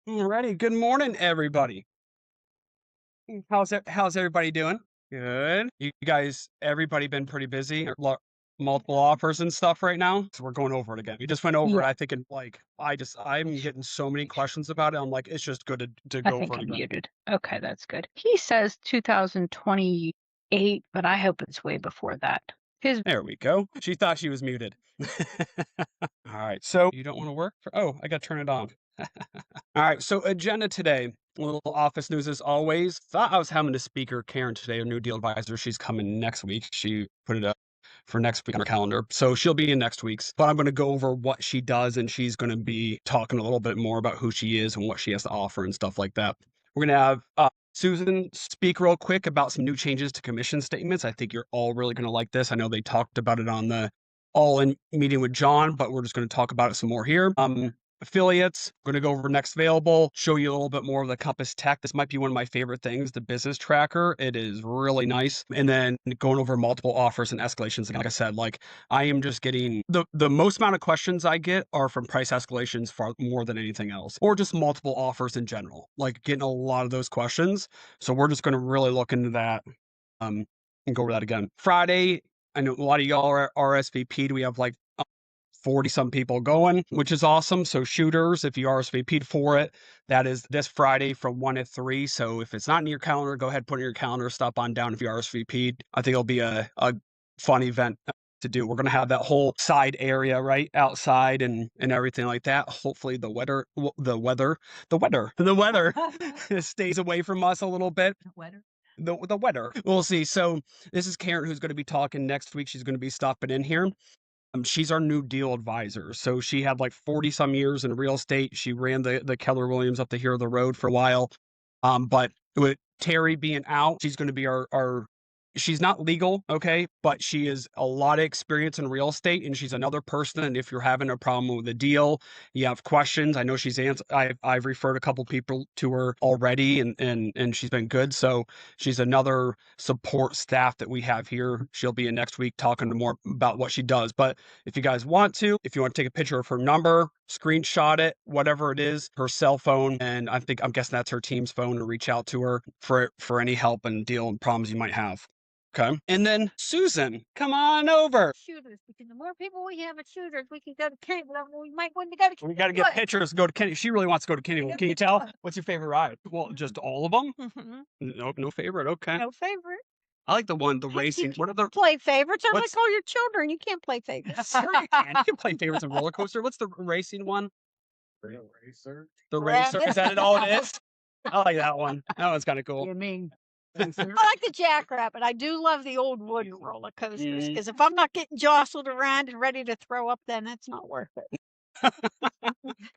Alrighty, good morning, everybody. How's everybody doing? Good. You guys, everybody been pretty busy? Multiple offers and stuff right now. So we're going over it again. We just went over it. Yeah, I think in like I'm getting so many questions about it. I'm like, it's just good to I go over think it I'm again. muted. Okay, that's good. He says 2028, but I hope it's way before that. His There we go. She thought she was muted. All right. So you don't want to work for? Oh, I got to turn it on. All right, so agenda today, a little office news as always. Thought I was having a speaker, Karen, today, a new deal advisor. She's coming next week. She put it up for next week on her calendar. So she'll be in next week's, but I'm going to go over what she does and she's going to be talking a little bit more about who she is and what she has to offer and stuff like that. We're going to have Susan speak real quick about some new changes to commission statements. I think you're all really going to like this. I know they talked about it on the all in meeting with John, but we're just going to talk about it some more here. Affiliates. Going to go over next available, show you a little bit more of the Compass Tech. This might be one of my favorite things, the business tracker. It is really nice. And then going over multiple offers and escalations. Like I said, like I am just getting the most amount of questions I get are from price escalations far more than anything else, or just multiple offers in general. Like getting a lot of those questions. So we're just going to really look into that um and go over that again. Friday, I know a lot of y'all are RSVP'd. We have like 40 some people going, which is awesome. So shooters, if you RSVP'd for it, that is this Friday from 1 to 3. So if it's not in your calendar, go ahead, put it in your calendar, stop on down if you RSVP'd. I think it'll be a fun event to do. We're going to have that whole side area right outside and everything like that. Hopefully the weather stays away from us a little bit. The weather. We'll see. So this is Karen who's going to be talking next week. She's going to be stopping in here. She's our new deal advisor. So she had like 40 some years in real estate. She ran the Keller Williams up the here of the road for a while. But with Terry being out, she's going to be our she's not legal, okay, but she is a lot of experience in real estate and she's another person. And if you're having a problem with a deal, you have questions. I know she's answered. I've referred a couple people to her already and she's been good. So she's another support staff that we have here. She'll be in next week talking more about what she does. But if you guys want to, if you want to take a picture of her number, screenshot it, whatever it is, her cell phone, and I'm guessing that's her team's phone to reach out to her for any help and deal and problems you might have. Okay. And then Susan, come on over. Shooters, because the more people we have at Shooters, we can go to Kenny. We might want to go to We got to get pictures. Go to Kenny. She really wants to go to Kenny. Can you tell? What's your favorite ride? Well, just all of them. Mhm. Nope, no favorite. Okay. No favorite. I like the Heck, you racing. What are the can't play favorites. They're what's like all your children. You can't play favorites. sure you can. You can play favorites and roller coaster. What's the racing one? Real racer? The racer. Rabbit. Is that it all it is? I like that one. That one's kind of cool. You mean I like the Jackrabbit. I do love the old wooden roller coasters Mm. because if I'm not getting jostled around and ready to throw up, then it's not worth it.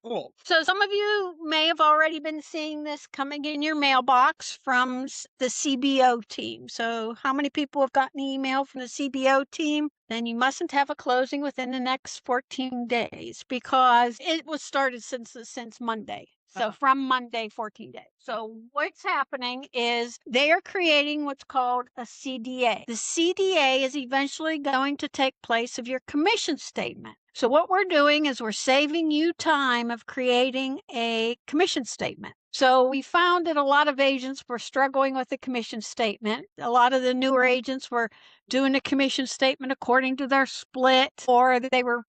Cool. So some of you may have already been seeing this coming in your mailbox from the CBO team. So how many people have gotten an email from the CBO team? Then you mustn't have a closing within the next 14 days because it was started since Monday. So from Monday, 14 days. So what's happening is they are creating what's called a CDA. The CDA is eventually going to take place of your commission statement. So what we're doing is we're saving you time of creating a commission statement. So we found that a lot of agents were struggling with the commission statement. A lot of the newer agents were doing a commission statement according to their split, or they were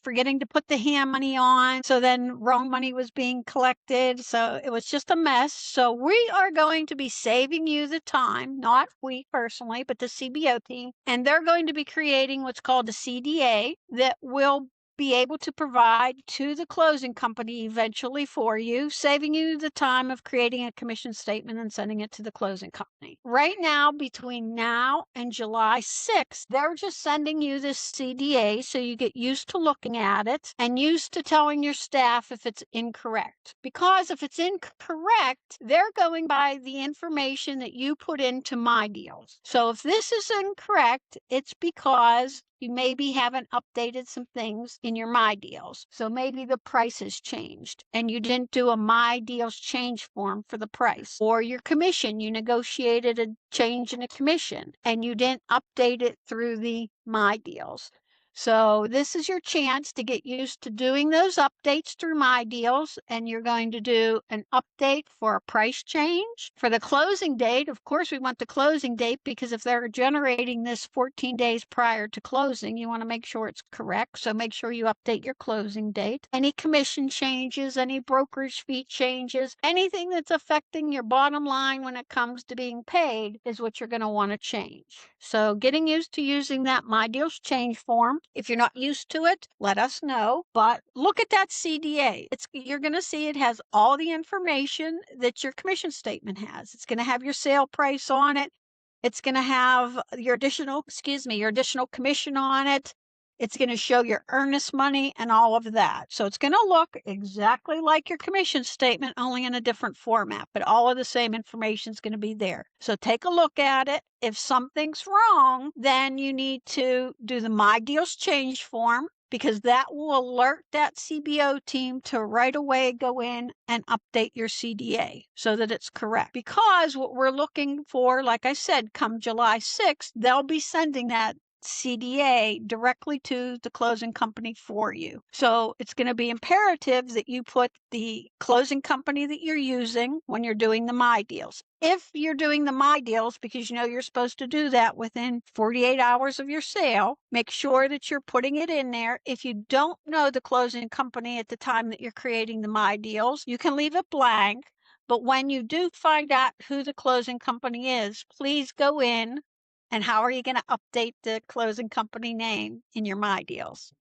forgetting to put the hand money on. So then wrong money was being collected. So it was just a mess. So we are going to be saving you the time, not we personally, but the CBO team. And they're going to be creating what's called a CDA that will be able to provide to the closing company eventually for you, saving you the time of creating a commission statement and sending it to the closing company. Right now, between now and July 6th, they're just sending you this CDA so you get used to looking at it and used to telling your staff if it's incorrect. Because if it's incorrect, they're going by the information that you put into My Deals. So if this is incorrect, it's because you maybe haven't updated some things in your My Deals. So maybe the price has changed and you didn't do a My Deals change form for the price. Or your commission, you negotiated a change in a commission and you didn't update it through the My Deals. So this is your chance to get used to doing those updates through My Deals, and you're going to do an update for a price change. For the closing date, of course, we want the closing date because if they're generating this 14 days prior to closing, you want to make sure it's correct. So make sure you update your closing date. Any commission changes, any brokerage fee changes, anything that's affecting your bottom line when it comes to being paid is what you're going to want to change. So getting used to using that My Deals change form. If you're not used to it, let us know. But look at that CDA. You're going to see it has all the information that your commission statement has. It's going to have your sale price on it. It's going to have your additional commission on it. It's going to show your earnest money and all of that. So it's going to look exactly like your commission statement, only in a different format, but all of the same information is going to be there. So take a look at it. If something's wrong, then you need to do the My Deals change form, because that will alert that CBO team to right away go in and update your CDA so that it's correct. Because what we're looking for, like I said, come July 6th, they'll be sending that CDA directly to the closing company for you. So it's going to be imperative that you put the closing company that you're using when you're doing the My Deals. If you're doing the My Deals, because you know you're supposed to do that within 48 hours of your sale, make sure that you're putting it in there. If you don't know the closing company at the time that you're creating the My Deals, you can leave it blank. But when you do find out who the closing company is, please go in. And how are you going to update the closing company name in your My Deals?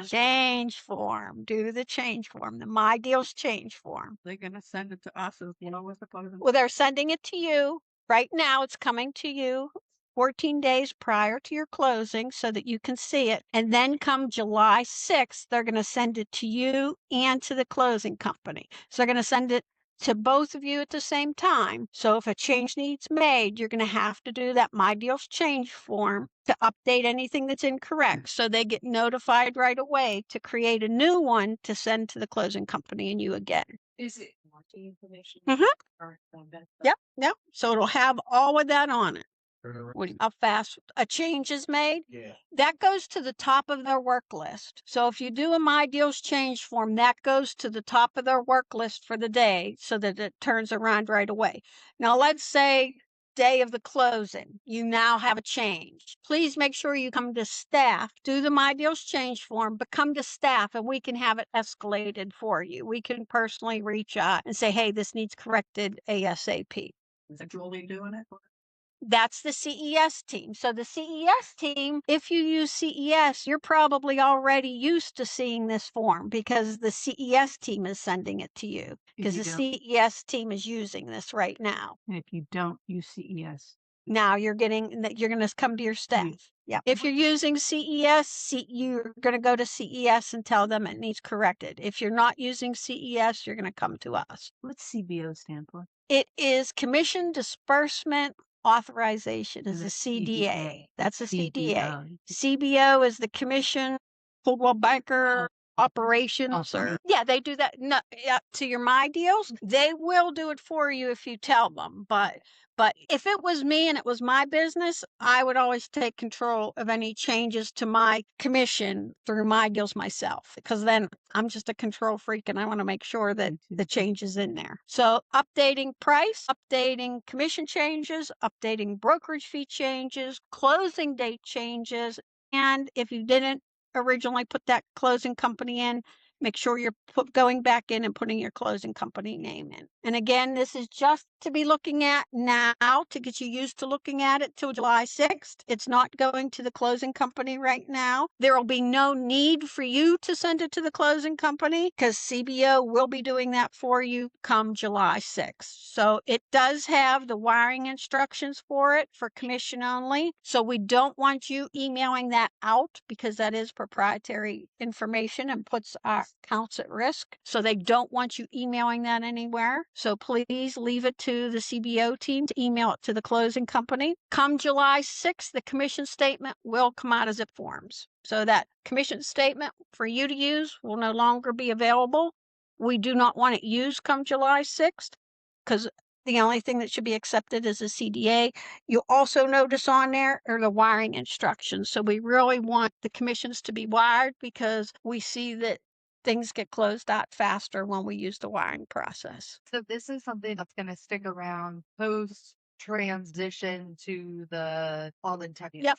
Change form. Do the change form, the My Deals change form. They're gonna send it to us as well as the closing. Well, they're sending it to you. Right now, it's coming to you 14 days prior to your closing so that you can see it. And then come July 6th, they're going to send it to you and to the closing company. So they're going to send it to both of you at the same time. So if a change needs made, you're going to have to do that My Deals change form to update anything that's incorrect. So they get notified right away to create a new one to send to the closing company and you again. Is it warranty information? Mhm. Or that Yep. So it'll have all of that on it. Correct. How fast a change is made. Yeah. That goes to the top of their work list. So if you do a My Deals change form, that goes to the top of their work list for the day so that it turns around right away. Now, let's say day of the closing, you now have a change. Please make sure you come to staff, do the My Deals change form, but come to staff and we can have it escalated for you. We can personally reach out and say, hey, this needs corrected ASAP. is it Julie doing it? That's the CES team. So the CES team, if you use CES, you're probably already used to seeing this form because the CES team is sending it to you because the CES team is using this right now. And if you don't use CES, Now you're going to come to your staff. Yeah. If you're using CES, you're going to go to CES and tell them it needs corrected. If you're not using CES, you're going to come to us. what's CBO stand for? It is Commission Disbursement Authorization, is Is a it CDA. CDA? That's a CDA. CBO. CBO is the Commission Coldwell Banker Operations, or they do that. No, to your My Deals, they will do it for you if you tell them. But if it was me and it was my business, I would always take control of any changes to my commission through My Deals myself, because then I'm just a control freak and I want to make sure that the change is in there. So updating price, updating commission changes, updating brokerage fee changes, closing date changes. And if you didn't originally put that closing company in, make sure you're going back in and putting your closing company name in. And again, this is just to be looking at now to get you used to looking at it till July 6th. It's not going to the closing company right now. There will be no need for you to send it to the closing company because CBO will be doing that for you come July 6th. So it does have the wiring instructions for it for commission only. So we don't want you emailing that out because that is proprietary information and puts our accounts at risk. So they don't want you emailing that anywhere. So please leave it to the CBO team to email it to the closing company. Come July 6th, the commission statement will come out as zip forms. So that commission statement for you to use will no longer be available. We do not want it used come July 6th because The only thing that should be accepted is a CDA. You'll also notice on there are the wiring instructions. So we really want the commissions to be wired because we see that things get closed out faster when we use the wiring process. So this is something that's going to stick around post transition to the all-in tech. Yep.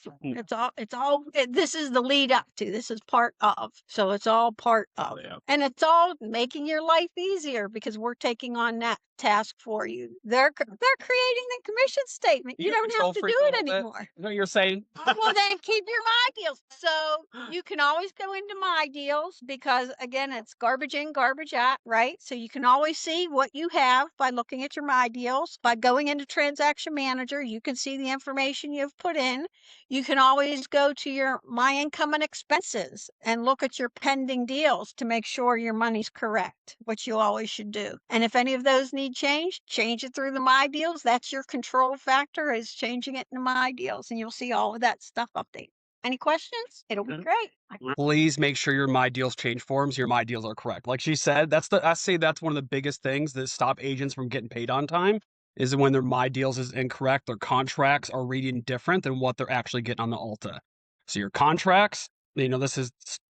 This is the lead up to, this is part of. So it's all part of. Yeah. And it's all making your life easier because we're taking on that task for you. They're creating the commission statement. You You're a don't control have to freak do a it little bit. anymore. You know what you're saying? Well, then keep your My Deals. So you can always go into My Deals because, again, it's garbage in, garbage out, right? So you can always see what you have by looking at your My Deals. By going into Transaction Manager, you can see the information you've put in. You can always go to your My Income and Expenses and look at your pending deals to make sure your money's correct, which you always should do. And if any of those need change it through the My Deals. That's your control factor, is changing it into My Deals, and you'll see all of that stuff updated. Any questions? It'll be great. Please make sure your My Deals change forms, your My Deals are correct. Like she said, I say that's one of the biggest things that stop agents from getting paid on time is when their My Deals is incorrect. Their contracts are reading different than what they're actually getting on the Alta. So your contracts, this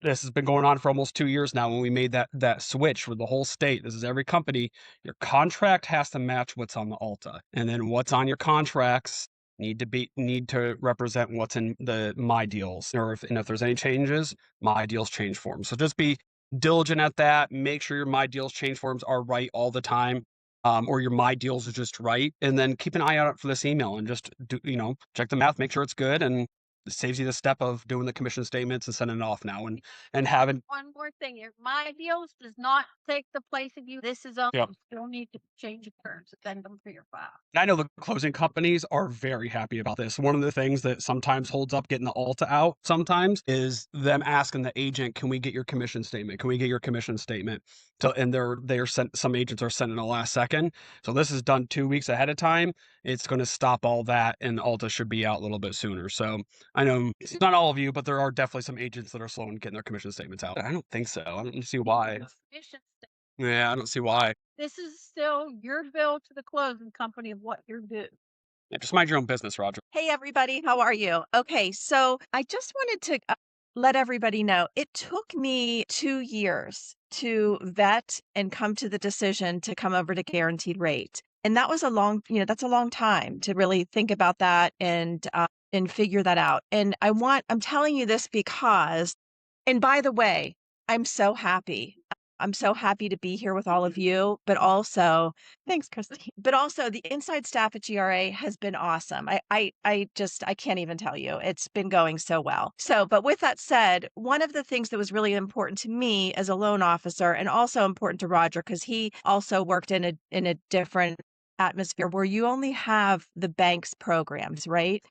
has been going on for almost 2 years now when we made that switch with the whole state. This is every company. Your contract has to match what's on the Alta. And then what's on your contracts need to represent what's in the My Deals, if there's any changes, My Deals change forms. So just be diligent at that. Make sure your My Deals change forms are right all the time, or your My Deals are just right. And then keep an eye out for this email and just check the math, make sure it's good, and it saves you the step of doing the commission statements and sending it off now and having. One more thing, your My Deals does not take the place of you. This is all. Yep. You still need to change your terms, send them for your file. And I know the closing companies are very happy about this. One of the things that sometimes holds up getting the Alta out sometimes is them asking the agent, "Can we get your commission statement? Can we get your commission statement?" So, and some agents are sending the last second. So this is done 2 weeks ahead of time. It's going to stop all that, and Alta should be out a little bit sooner. So I know it's not all of you, but there are definitely some agents that are slow in getting their commission statements out. I don't think so. I don't see why. Commission statement. Yeah, I don't see why. This is still your bill to the closing company of what you're due. Yeah, just mind your own business, Roger. Hey, everybody. How are you? Okay. So I just wanted to let everybody know it took me 2 years to vet and come to the decision to come over to Guaranteed Rate. And that was that's a long time to really think about that and figure that out. And I'm telling you this because, and by the way, I'm so happy. I'm so happy to be here with all of you, but also, thanks, Christine. But also the inside staff at GRA has been awesome. I can't even tell you. It's been going so well. So, but with that said, one of the things that was really important to me as a loan officer and also important to Roger, because he also worked in a different atmosphere where you only have the bank's programs, right?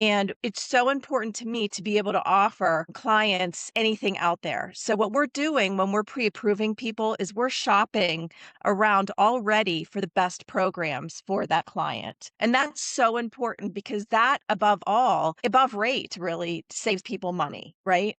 And it's so important to me to be able to offer clients anything out there. So what we're doing when we're pre-approving people is we're shopping around already for the best programs for that client. And that's so important because that above rate really saves people money, right?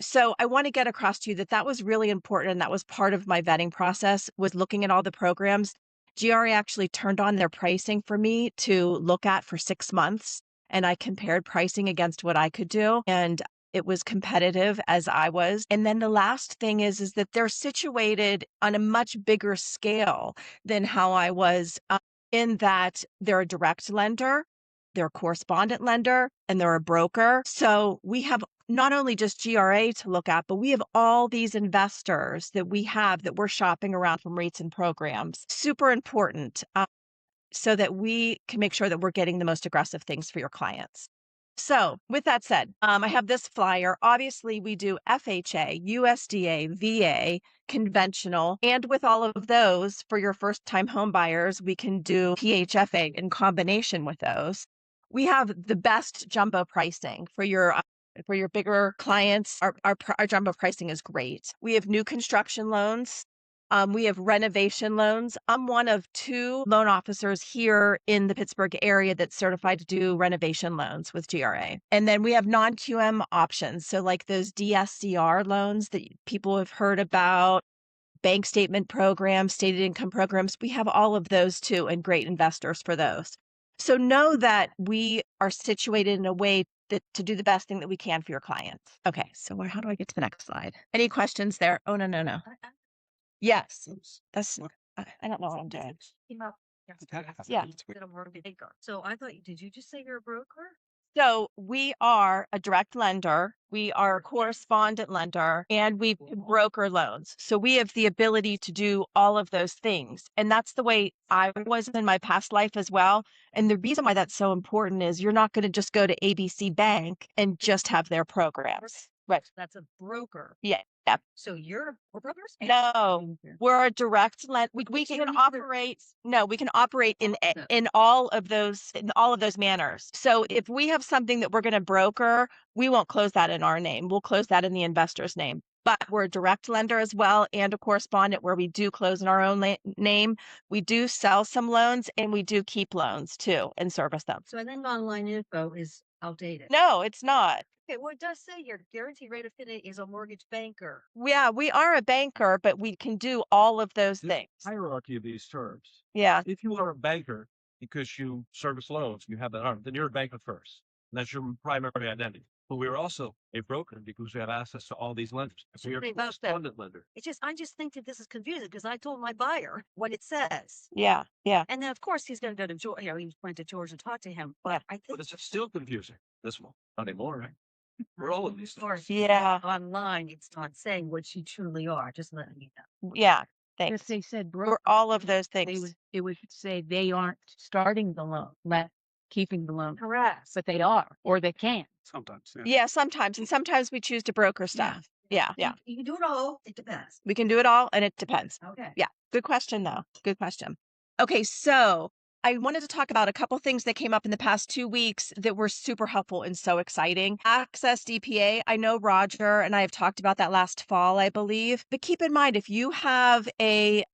So I want to get across to you that was really important. And that was part of my vetting process, was looking at all the programs. GRA actually turned on their pricing for me to look at for 6 months. And I compared pricing against what I could do. And it was competitive as I was. And then the last thing is that they're situated on a much bigger scale than how I was, in that they're a direct lender, they're a correspondent lender, and they're a broker. So we have not only just GRA to look at, but we have all these investors that we're shopping around from rates and programs. Super important. So that we can make sure that we're getting the most aggressive things for your clients. So with that said, I have this flyer. Obviously, we do FHA, USDA, VA, conventional. And with all of those, for your first-time home buyers, we can do PHFA in combination with those. We have the best jumbo pricing for your bigger clients. Our jumbo pricing is great. We have new construction loans. We have renovation loans. I'm one of 2 loan officers here in the Pittsburgh area that's certified to do renovation loans with GRA. And then we have non-QM options. So like those DSCR loans that people have heard about, bank statement programs, stated income programs. We have all of those too, and great investors for those. So know that we are situated in a way that to do the best thing that we can for your clients. Okay, so how do I get to the next slide? Any questions there? Oh, no. Yes, that's, What? I don't know what I'm doing. That happens. Yeah. It's weird. So I thought, did you just say you're a broker? So we are a direct lender, we are a correspondent lender, and we broker loans. So we have the ability to do all of those things. And that's the way I was in my past life as well. And the reason why that's so important is you're not going to just go to ABC Bank and just have their programs. Right. That's a broker. Yeah. So you're brokers? No, we're a direct lend. We So can you- operate. No, we can operate in Awesome. in all of those manners. So if we have something that we're going to broker, we won't close that in our name. We'll close that in the investor's name. But we're a direct lender as well, and a correspondent where we do close in our own name. We do sell some loans, and we do keep loans too and service them. So I think online info is outdated. No, it's not. Okay, well, it does say your guaranteed rate of pay is a mortgage banker. Yeah, we are a banker, but we can do all of those The things. hierarchy of these terms. Yeah. If you are a banker because you service loans, you have that arm, then you're a banker first. And that's your primary identity. But we're also a broker because we have access to all these lenders. So you're a Think about that. correspondent lender. I just think that this is confusing because I told my buyer what it says. Yeah. And then of course he's going to go to George, he went to George and talk to him, but I But think it's still confusing. This one, not anymore, right? We're all of these things. Yeah. online it's not saying what you truly are, just letting you know. Yeah. If Thanks. they said We're broker, all of those they things. would, it would say they aren't starting the loan, keeping the loan, Correct. but they are, or they can. Sometimes. Yeah. Yeah, sometimes. And sometimes we choose to broker stuff. Yeah. You can do it all. It depends. We can do it all and it depends. Okay. Yeah. Good question, though. Good question. Okay. So I wanted to talk about a couple things that came up in the past 2 weeks that were super helpful and so exciting. Access DPA. I know Roger and I have talked about that last fall, I believe. But keep in mind, if you have a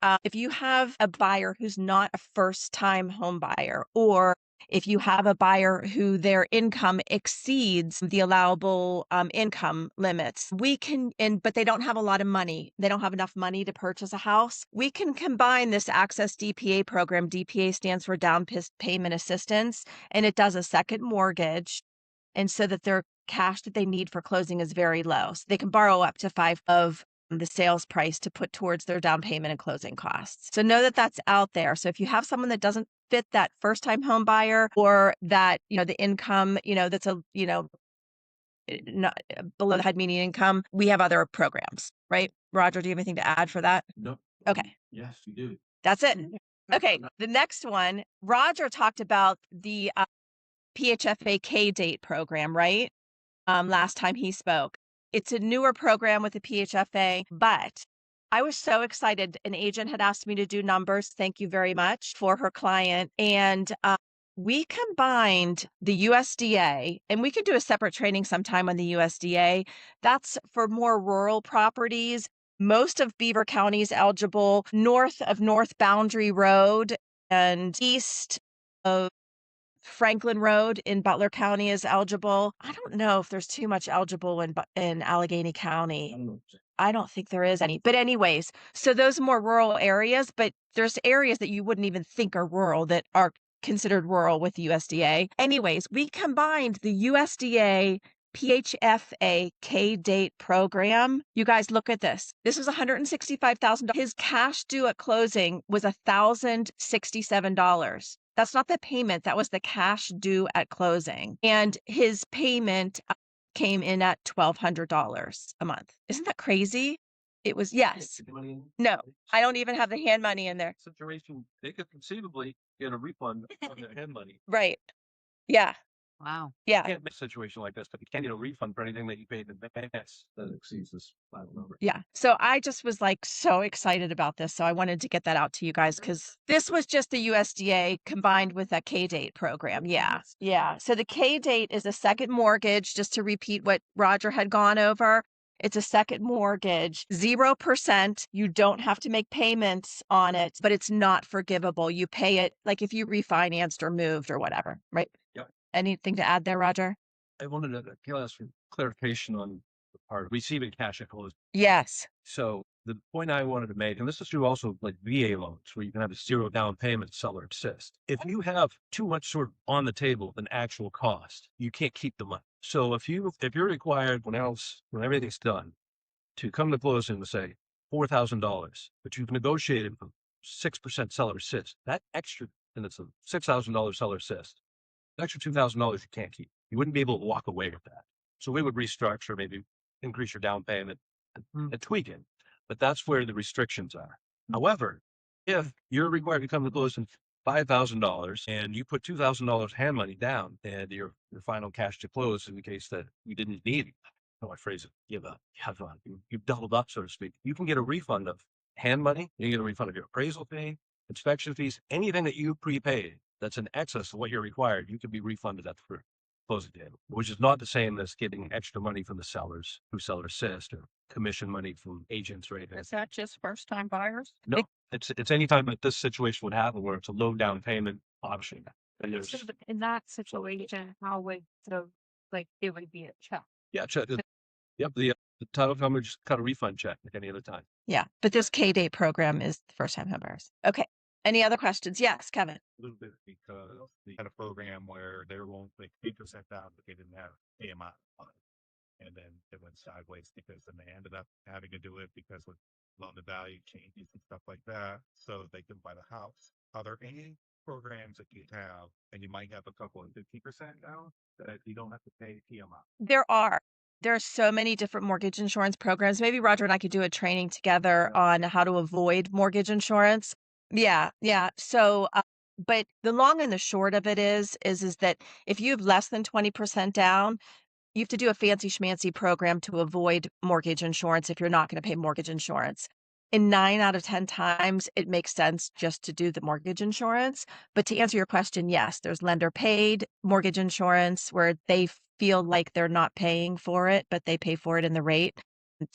buyer who's not a first-time home buyer, or if you have a buyer who their income exceeds the allowable income limits, but they don't have a lot of money. They don't have enough money to purchase a house. We can combine this Access DPA program. DPA stands for Down Payment Assistance, and it does a second mortgage. And so that their cash that they need for closing is very low. So they can borrow up to 5 of the sales price to put towards their down payment and closing costs. So know that that's out there. So if you have someone that doesn't fit that first time home buyer, or that, the income, that's not below the head median income, we have other programs, right? Roger, do you have anything to add for that? No. Okay. Yes, you do. That's it. Okay. The next one, Roger talked about the PHFA K-Date program, right? Last time he spoke. It's a newer program with the PHFA, but I was so excited. An agent had asked me to do numbers. Thank you very much for her client. And we combined the USDA, and we could do a separate training sometime on the USDA. That's for more rural properties. Most of Beaver County is eligible. North of North Boundary Road and east of Franklin Road in Butler County is eligible. I don't know if there's too much eligible in Allegheny County. I don't think there is any. But anyways, so those more rural areas, but there's areas that you wouldn't even think are rural that are considered rural with USDA. Anyways, we combined the USDA PHFA K-Date program. You guys look at this. This was $165,000. His cash due at closing was $1,067. That's not the payment. That was the cash due at closing. And his payment came in at $1,200 a month. Isn't that crazy? It was, yes. No, I don't even have the hand money in there. Situation, they could conceivably get a refund on their hand money. Right. Yeah. Wow. Yeah. You can't make a situation like this, but you can't get a refund for anything that you paid in advance that exceeds this final number. Yeah. So I just was like so excited about this. So I wanted to get that out to you guys because this was just the USDA combined with a K-Date program. Yeah. Yeah. So the K-Date is a second mortgage, just to repeat what Roger had gone over. It's a second mortgage, 0%. You don't have to make payments on it, but it's not forgivable. You pay it like if you refinanced or moved or whatever, right? Yep. Anything to add there, Roger? I wanted to ask for clarification on the part of receiving cash at closing. Yes. So the point I wanted to make, and this is true also like VA loans, where you can have a zero down payment seller assist. If you have too much sort of on the table than actual cost, you can't keep the money. So if you're required when everything's done to come to closing to say $4,000, but you've negotiated for 6% seller assist, that extra, and it's a $6,000 seller assist, the extra $2,000 you can't keep. You wouldn't be able to walk away with that. So we would restructure, maybe increase your down payment and tweak it. But that's where the restrictions are. However, if you're required to come to closing $5,000 and you put $2,000 hand money down and your final cash to close in the case that you didn't need, how I phrase it, you've doubled up, so to speak. You can get a refund of hand money. You can get a refund of your appraisal fee, inspection fees, anything that you prepaid that's in excess of what you're required. You could be refunded at the closing table, which is not the same as getting extra money from the sellers through seller assist or commission money from agents or anything. Is that just first time buyers? No, it's any time that this situation would happen where it's a low down payment option. And there's, So in that situation, how would it would be a check? yeah, check. Yep, the title company just cut a refund check like any other time. Yeah. But this K-Date program is first time homebuyers. Okay. Any other questions? Yes, Kevin. A little bit because they had a program where they were willing to take 8% down, but they didn't have AMI on it. And then it went sideways because then they ended up having to do it because with loan to value changes and stuff like that. So they could buy the house. Are there any programs that you have and you might have a couple of 50% down that you don't have to pay PMI? There are. There are so many different mortgage insurance programs. Maybe Roger and I could do a training together on how to avoid mortgage insurance. Yeah. So, but the long and the short of it is that if you have less than 20% down, you have to do a fancy schmancy program to avoid mortgage insurance if you're not going to pay mortgage insurance. In 9 out of 10 times, it makes sense just to do the mortgage insurance. But to answer your question, yes, there's lender paid mortgage insurance where they feel like they're not paying for it, but they pay for it in the rate.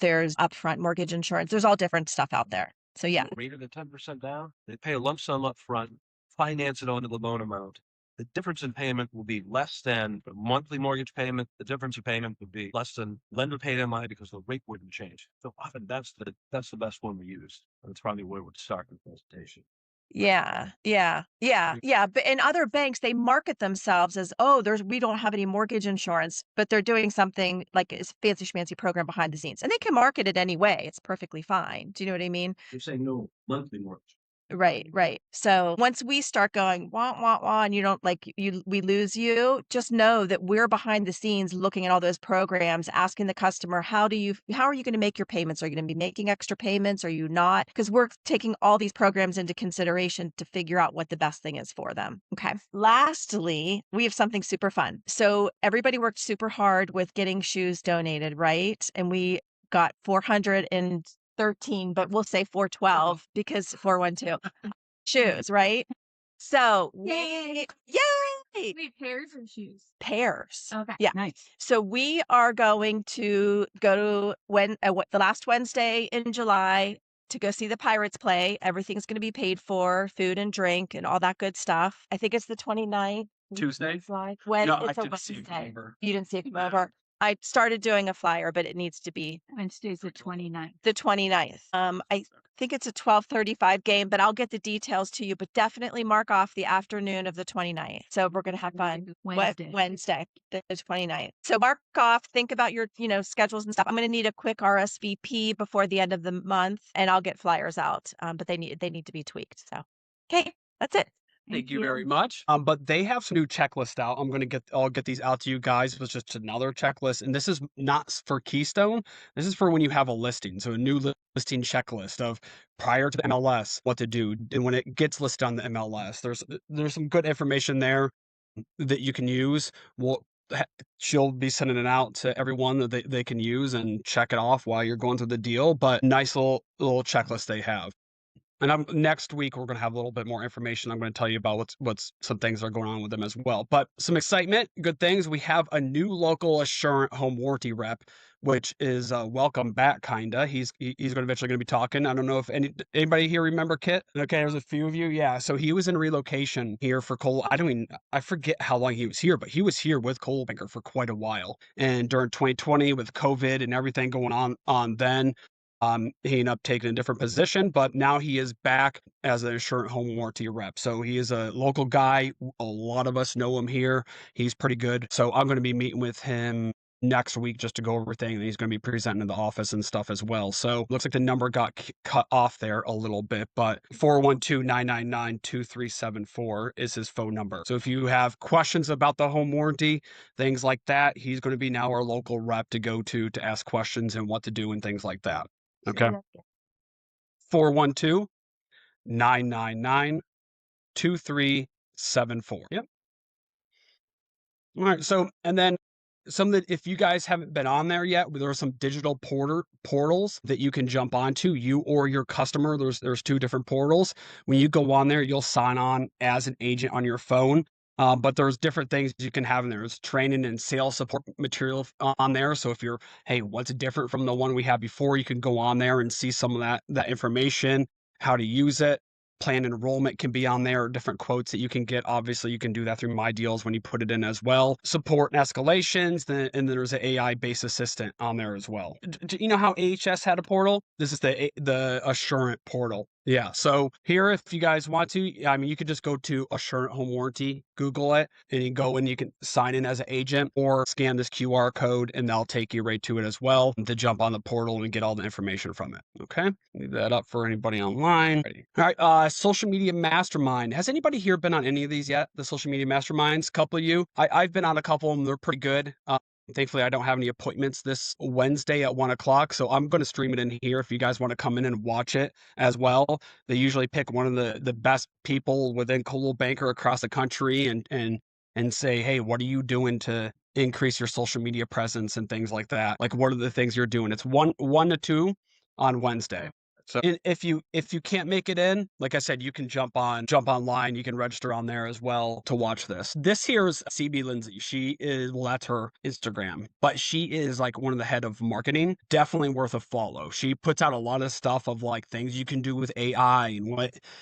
There's upfront mortgage insurance. There's all different stuff out there. So yeah. Rated at 10% down, they pay a lump sum up front, finance it onto the loan amount. The difference in payment will be less than the monthly mortgage payment. The difference in payment would be less than lender paid MI because the rate wouldn't change. So often that's the best one we use. And it's probably where we'd start in the presentation. Yeah. But in other banks, they market themselves as, oh, we don't have any mortgage insurance, but they're doing something like a fancy schmancy program behind the scenes. And they can market it anyway. It's perfectly fine. Do you know what I mean? You're saying no monthly mortgage. Right. So once we start going wah wah wah, and you don't we lose you, just know that we're behind the scenes looking at all those programs, asking the customer, how are you going to make your payments? Are you going to be making extra payments? Are you not? Because we're taking all these programs into consideration to figure out what the best thing is for them. Okay. Lastly, we have something super fun. So everybody worked super hard with getting shoes donated, right? And we got 413, but we'll say 412 because 412 shoes, right? So yay! Wait, pairs or shoes? Pairs. Okay. Yeah. Nice. So we are going to go to the last Wednesday in July to go see the Pirates play. Everything's going to be paid for, food and drink and all that good stuff. I think it's the 29th. Tuesday? When No, it's I a didn't see it Wednesday. over. You didn't see it come over. I started doing a flyer, but it needs to be Wednesday's the 29th. the 29th. I think it's a 12:35 game, but I'll get the details to you. But definitely mark off the afternoon of the 29th. So we're going to have fun. Wednesday, the 29th. So mark off, think about your, schedules and stuff. I'm going to need a quick RSVP before the end of the month and I'll get flyers out. But they need to be tweaked. So, okay, that's it. Thank you very much. But they have some new checklist out. I'll get these out to you guys. It was just another checklist. And this is not for Keystone. This is for when you have a listing. So a new listing checklist of prior to the MLS, what to do. And when it gets listed on the MLS, there's some good information there that you can use. She'll be sending it out to everyone that they can use and check it off while you're going through the deal. But nice little checklist they have. And next week, we're going to have a little bit more information. I'm going to tell you about what's some things that are going on with them as well. But some excitement, good things. We have a new local Assurant home warranty rep, which is welcome back, kinda. He's eventually going to be talking. I don't know if anybody here remember Kit? Okay, there's a few of you. Yeah, so he was in relocation here for Cole. I forget how long he was here, but he was here with Coldwell Banker for quite a while. And during 2020 with COVID and everything going on then, He ended up taking a different position, but now he is back as an Assurant home warranty rep. So he is a local guy. A lot of us know him here. He's pretty good. So I'm going to be meeting with him next week just to go over everything. And he's going to be presenting in the office and stuff as well. So looks like the number got cut off there a little bit, but 412-999-2374 is his phone number. So if you have questions about the home warranty, things like that, he's going to be now our local rep to go to ask questions and what to do and things like that. Okay. 412-999-2374. Yep. All right. So, and then some that if you guys haven't been on there yet, there are some digital portals that you can jump onto, you or your customer. There's two different portals. When you go on there, you'll sign on as an agent on your phone. But there's different things you can have in there. There's training and sales support material on there. So if you're, hey, what's different from the one we had before, you can go on there and see some of that information, how to use it. Plan enrollment can be on there, different quotes that you can get. Obviously, you can do that through My Deals when you put it in as well. Support and escalations, and then there's an AI-based assistant on there as well. You know how AHS had a portal? This is the Assurant portal. Yeah, so here, if you guys want to, I mean, you could just go to Assurant Home Warranty, Google it, and you go and you can sign in as an agent or scan this QR code, and they'll take you right to it as well to jump on the portal and get all the information from it. Okay, leave that up for anybody online. All right, social media mastermind. Has anybody here been on any of these yet? The social media masterminds, a couple of you. I've been on a couple of them. They're pretty good. Thankfully, I don't have any appointments this Wednesday at 1 o'clock, so I'm going to stream it in here if you guys want to come in and watch it as well. They usually pick one of the best people within Coldwell Banker across the country and say, hey, what are you doing to increase your social media presence and things like that? Like, what are the things you're doing? It's 1 to 2 on Wednesday. So if you can't make it in, like I said, you can jump online. You can register on there as well to watch this. This here is CB Lindsay. She is, well, that's her Instagram, but she is like one of the head of marketing. Definitely worth a follow. She puts out a lot of stuff of like things you can do with AI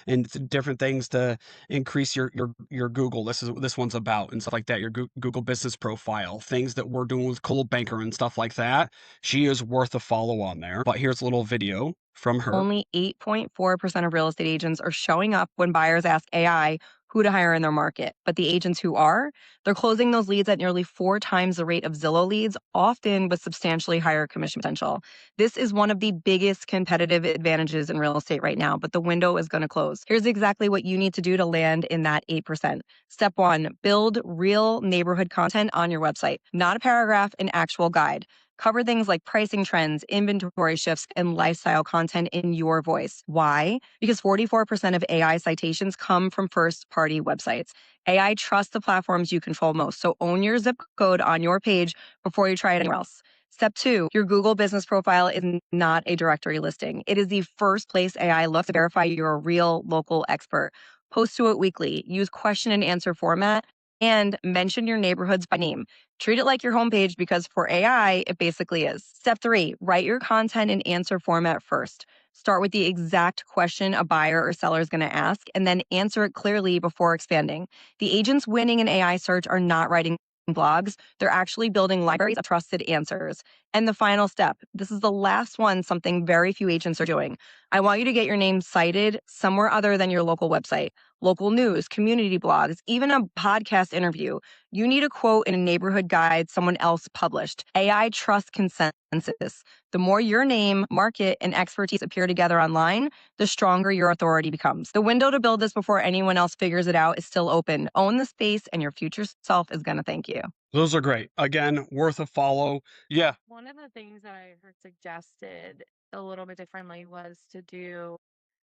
and different things to increase your Google. This one's about and stuff like that. Your Google business profile, things that we're doing with Coldwell Banker and stuff like that. She is worth a follow on there. But here's a little video from her. Only 8.4% of real estate agents are showing up when buyers ask AI who to hire in their market. But the agents who are, they're closing those leads at nearly 4 times the rate of Zillow leads, often with substantially higher commission potential. This is one of the biggest competitive advantages in real estate right now, but the window is going to close. Here's exactly what you need to do to land in that 8%. Step 1, build real neighborhood content on your website, not a paragraph, an actual guide. Cover things like pricing trends, inventory shifts, and lifestyle content in your voice. Why? Because 44% of AI citations come from first-party websites. AI trusts the platforms you control most, so own your zip code on your page before you try it anywhere else. Step 2, your Google business profile is not a directory listing. It is the first place AI looks to verify you're a real local expert. Post to it weekly. Use question and answer format and mention your neighborhoods by name. Treat it like your homepage because for AI, it basically is. Step 3, write your content in answer format first. Start with the exact question a buyer or seller is going to ask and then answer it clearly before expanding. The agents winning in AI search are not writing blogs. They're actually building libraries of trusted answers. And the final step, this is the last one, something very few agents are doing. I want you to get your name cited somewhere other than your local website. Local news, community blogs, even a podcast interview. You need a quote in a neighborhood guide someone else published. AI trusts consensus. The more your name, market, and expertise appear together online, the stronger your authority becomes. The window to build this before anyone else figures it out is still open. Own the space, and your future self is going to thank you. Those are great. Again, worth a follow. Yeah. One of the things that I heard suggested a little bit differently was to do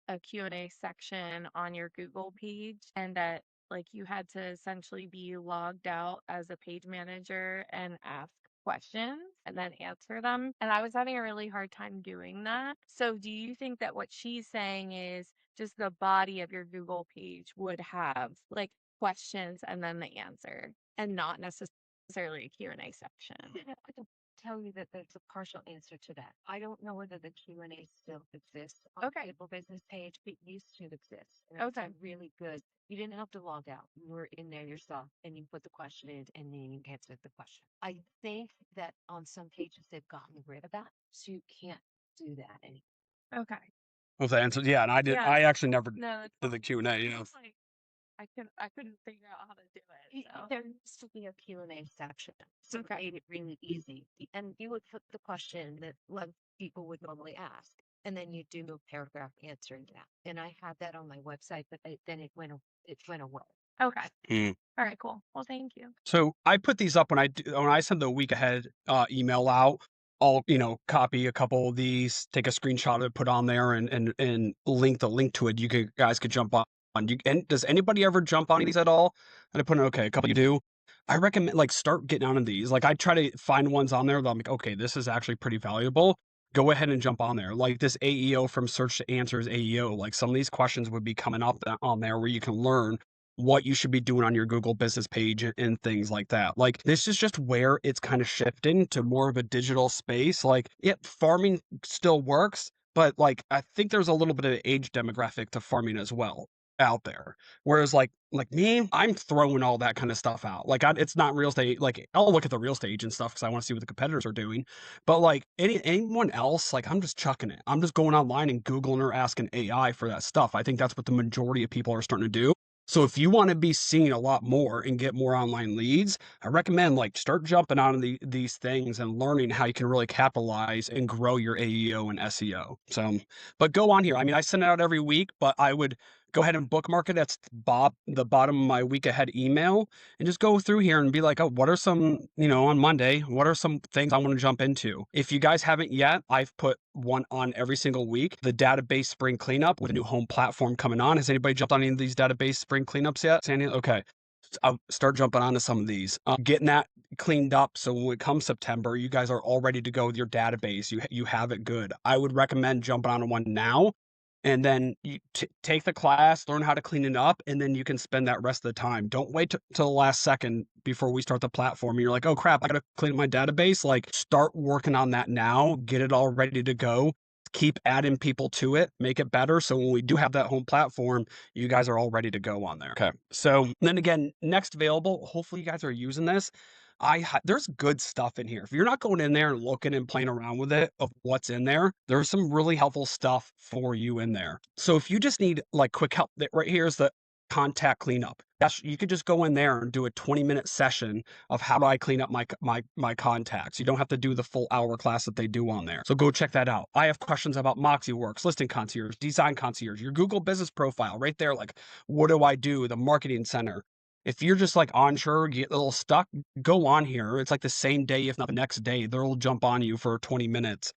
a Q&A section on your Google page, and that like you had to essentially be logged out as a page manager and ask questions and then answer them. And I was having a really hard time doing that. So do you think that what she's saying is just the body of your Google page would have like questions and then the answer and not necessarily a Q&A section? I can tell you that there's a partial answer to that. I don't know whether the Q&A still exists on Okay. the Google business page. It used to exist. And it's Okay. really good. You didn't have to log out. You were in there yourself and you put the question in and then you answered the question. I think that on some pages they've gotten rid of that. So you can't do that anymore. Okay. With the answers, yeah, and Yeah. I actually never No, it's did the Q&A, I you know. was like, I couldn't figure out how to do it. So. There used to be a Q&A section, so it made it really easy. And you would put the question that people would normally ask, and then you do a paragraph answering that. And I had that on my website, but then it went away. Okay. Mm. All right, cool. Well, thank you. So I put these up when I send the week ahead email out. I'll copy a couple of these, take a screenshot of it, put on there, and link to it. Guys could jump on. And does anybody ever jump on these at all? And I put in, okay, a couple of you do. I recommend start getting on these. I try to find ones on there that I'm like, okay, this is actually pretty valuable. Go ahead and jump on there. Like this AEO from Search to Answers AEO. Like some of these questions would be coming up on there where you can learn what you should be doing on your Google business page and things like that. Like this is just where it's kind of shifting to more of a digital space. Farming still works, but I think there's a little bit of age demographic to farming as well out there. Whereas like me, I'm throwing all that kind of stuff out. It's not real estate. I'll look at the real estate agent stuff because I want to see what the competitors are doing. But anyone else, I'm just chucking it. I'm just going online and Googling or asking AI for that stuff. I think that's what the majority of people are starting to do. So if you want to be seen a lot more and get more online leads, I recommend start jumping on these things and learning how you can really capitalize and grow your AEO and SEO. So, but go on here. I mean, I send it out every week, but I would go ahead and bookmark it. That's the bottom of my week ahead email, and just go through here and be like, oh, what are some, on Monday, what are some things I want to jump into? If you guys haven't yet, I've put one on every single week, the database spring cleanup with a new home platform coming on. Has anybody jumped on any of these database spring cleanups yet, Sandy? Okay. I'll start jumping onto some of these, getting that cleaned up. So when it comes September, you guys are all ready to go with your database. You have it good. I would recommend jumping on one now. And then you take the class, learn how to clean it up, and then you can spend that rest of the time. Don't wait till the last second before we start the platform. And you're like, oh crap, I got to clean up my database. Start working on that now, get it all ready to go. Keep adding people to it, make it better. So when we do have that home platform, you guys are all ready to go on there. Okay. So then again, next available, hopefully you guys are using this. There's good stuff in here. If you're not going in there and looking and playing around with it of what's in there, there's some really helpful stuff for you in there. So if you just need quick help, right here is the contact cleanup. You could just go in there and do a 20-minute session of how do I clean up my contacts. You don't have to do the full hour class that they do on there. So go check that out. I have questions about MoxieWorks, Listing Concierge, Design Concierge, your Google business profile right there. What do I do? The Marketing Center. If you're just unsure, get a little stuck, go on here. It's the same day, if not the next day. They'll jump on you for 20 minutes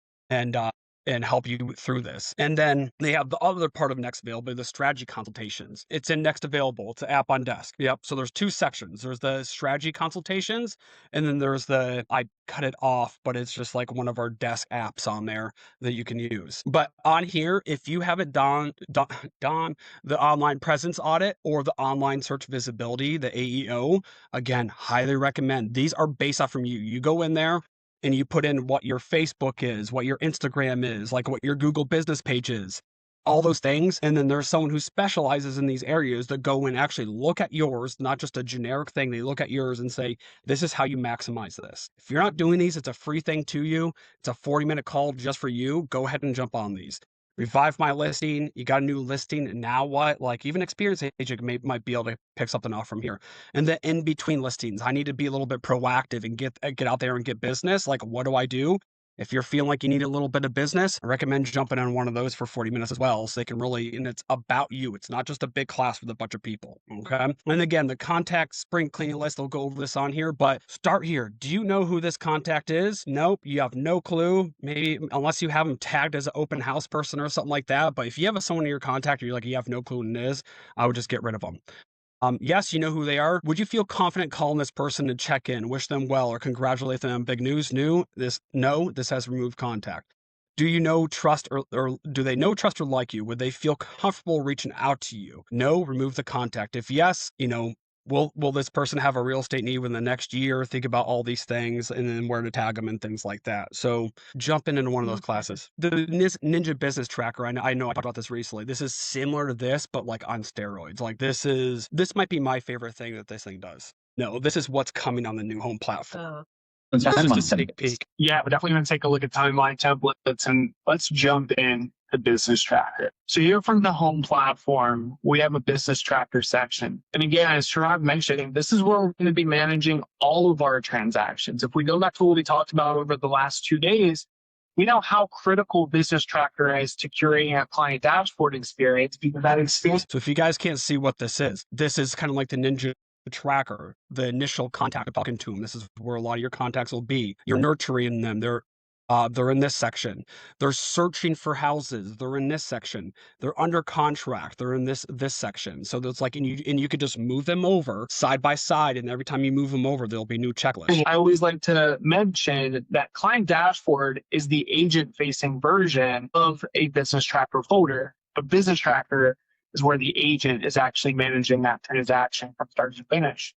and help you through this. And then they have the other part of Next Available, the strategy consultations. It's in Next Available. It's an app on desk. Yep. So there's two sections. There's the strategy consultations, and then there's I cut it off, but it's just one of our desk apps on there that you can use. But on here, if you haven't done the online presence audit or the online search visibility, the AEO, again, highly recommend. These are based off from you. You go in there and you put in what your Facebook is, what your Instagram is, what your Google business page is, all those things. And then there's someone who specializes in these areas that go and actually look at yours, not just a generic thing. They look at yours and say, this is how you maximize this. If you're not doing these, it's a free thing to you. It's a 40-minute call just for you. Go ahead and jump on these. Revive My Listing. You got a new listing, and now what? Even experienced agent might be able to pick something off from here. And the in between listings, I need to be a little bit proactive and get out there and get business. What do I do? If you're feeling like you need a little bit of business, I recommend jumping on one of those for 40 minutes as well. So they can really, and it's about you. It's not just a big class with a bunch of people. Okay. And again, the contact spring cleaning list, they'll go over this on here, but start here. Do you know who this contact is? Nope. You have no clue. Maybe unless you have them tagged as an open house person or something like that. But if you have someone in your contact, you're you have no clue who it is, I would just get rid of them. Yes, you know who they are. Would you feel confident calling this person to check in, wish them well, or congratulate them on big news? No, this has removed contact. Do you know, trust, or do they know, trust, or like you? Would they feel comfortable reaching out to you? No, remove the contact. If yes, will this person have a real estate need within the next year? Think about all these things and then where to tag them and things like that. So jump into one of those classes. The Ninja Business Tracker, I know I talked about this recently. This is similar to this, but on steroids. This might be my favorite thing that this thing does. No, this is what's coming on the new home platform. Just a sneak peek. Yeah, we're definitely going to take a look at timeline templates, and let's jump in to Business Tracker. So here from the home platform, we have a Business Tracker section. And again, as Chirag mentioned, this is where we're going to be managing all of our transactions. If we go back to what we talked about over the last 2 days, we know how critical Business Tracker is to curating a client dashboard experience, because that experience. So if you guys can't see what this is kind of like the Ninja Tracker, the initial contact of talking to them. This is where a lot of your contacts will be. You're nurturing them. They're in this section. They're searching for houses. They're in this section. They're under contract. They're in this section. So there's like, and you could just move them over side by side, and every time you move them over, there'll be new checklists. I always like to mention that Client Dashboard is the agent-facing version of a Business Tracker folder. A Business Tracker is where the agent is actually managing that transaction from start to finish.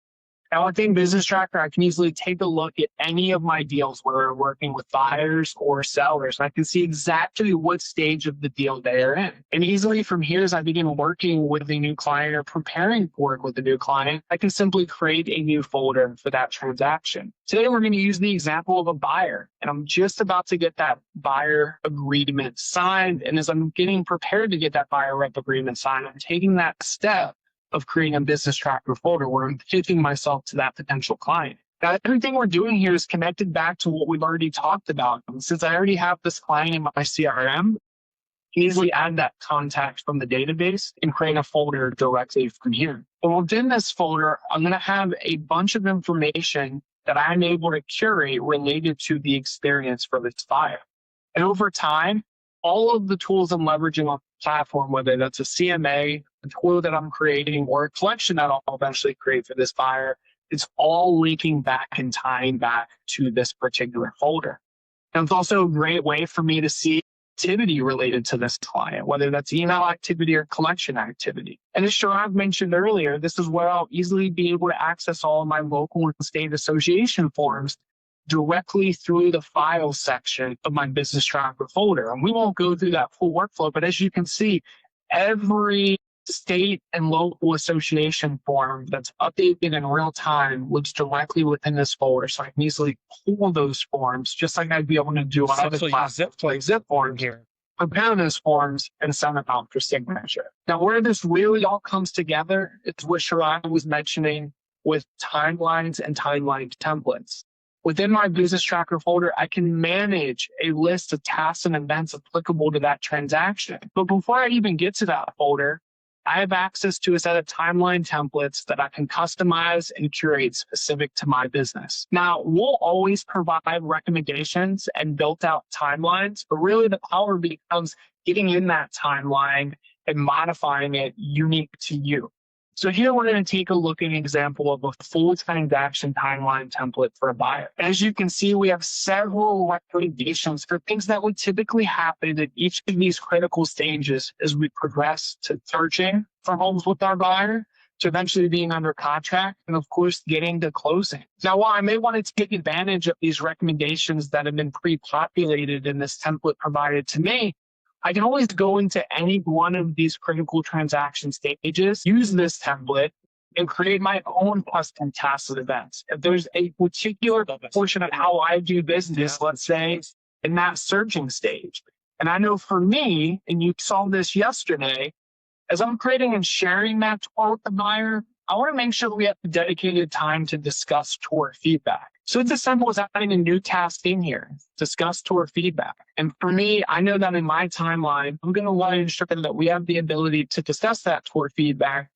Now, within Business Tracker, I can easily take a look at any of my deals where we're working with buyers or sellers, and I can see exactly what stage of the deal they are in. And easily from here, as I begin working with a new client or preparing to work with a new client, I can simply create a new folder for that transaction. Today, we're going to use the example of a buyer, and I'm just about to get that buyer agreement signed. And as I'm getting prepared to get that buyer rep agreement signed, I'm taking that step of creating a Business Tracker folder where I'm pitching myself to that potential client. Now, everything we're doing here is connected back to what we've already talked about. And since I already have this client in my CRM, I can easily add that contact from the database and create a folder directly from here. And within this folder, I'm going to have a bunch of information that I'm able to curate related to the experience for this buyer. And over time, all of the tools I'm leveraging on the platform, whether that's a CMA, a tool that I'm creating, or a collection that I'll eventually create for this buyer, it's all linking back and tying back to this particular folder. And it's also a great way for me to see activity related to this client, whether that's email activity or collection activity. And as Chirag mentioned earlier, this is where I'll easily be able to access all of my local and state association forms directly through the file section of my Business Tracker folder. And we won't go through that full workflow, but as you can see, every state and local association form that's updated in real time lives directly within this folder. So I can easily pull those forms just like I'd be able to do on other platforms like Zip forms here. Prepare those forms and send them out for signature. Now, where this really all comes together, it's what Chirag was mentioning with timelines and timeline templates. Within my Business Tracker folder, I can manage a list of tasks and events applicable to that transaction. But before I even get to that folder, I have access to a set of timeline templates that I can customize and curate specific to my business. Now, we'll always provide recommendations and built out timelines, but really the power becomes getting in that timeline and modifying it unique to you. So here we're going to take a look at an example of a full transaction timeline template for a buyer. As you can see, we have several recommendations for things that would typically happen at each of these critical stages as we progress to searching for homes with our buyer, to eventually being under contract, and of course, getting to closing. Now, while I may want to take advantage of these recommendations that have been pre-populated in this template provided to me, I can always go into any one of these critical transaction stages, use this template, and create my own custom tasks and events. If there's a particular portion of how I do business, let's say, in that searching stage, and I know for me, and you saw this yesterday, as I'm creating and sharing that tour with the buyer, I want to make sure we have dedicated time to discuss tour feedback. So it's as simple as adding a new task in here, discuss tour feedback. And for me, I know that in my timeline, I'm going to want to ensure that we have the ability to discuss that tour feedback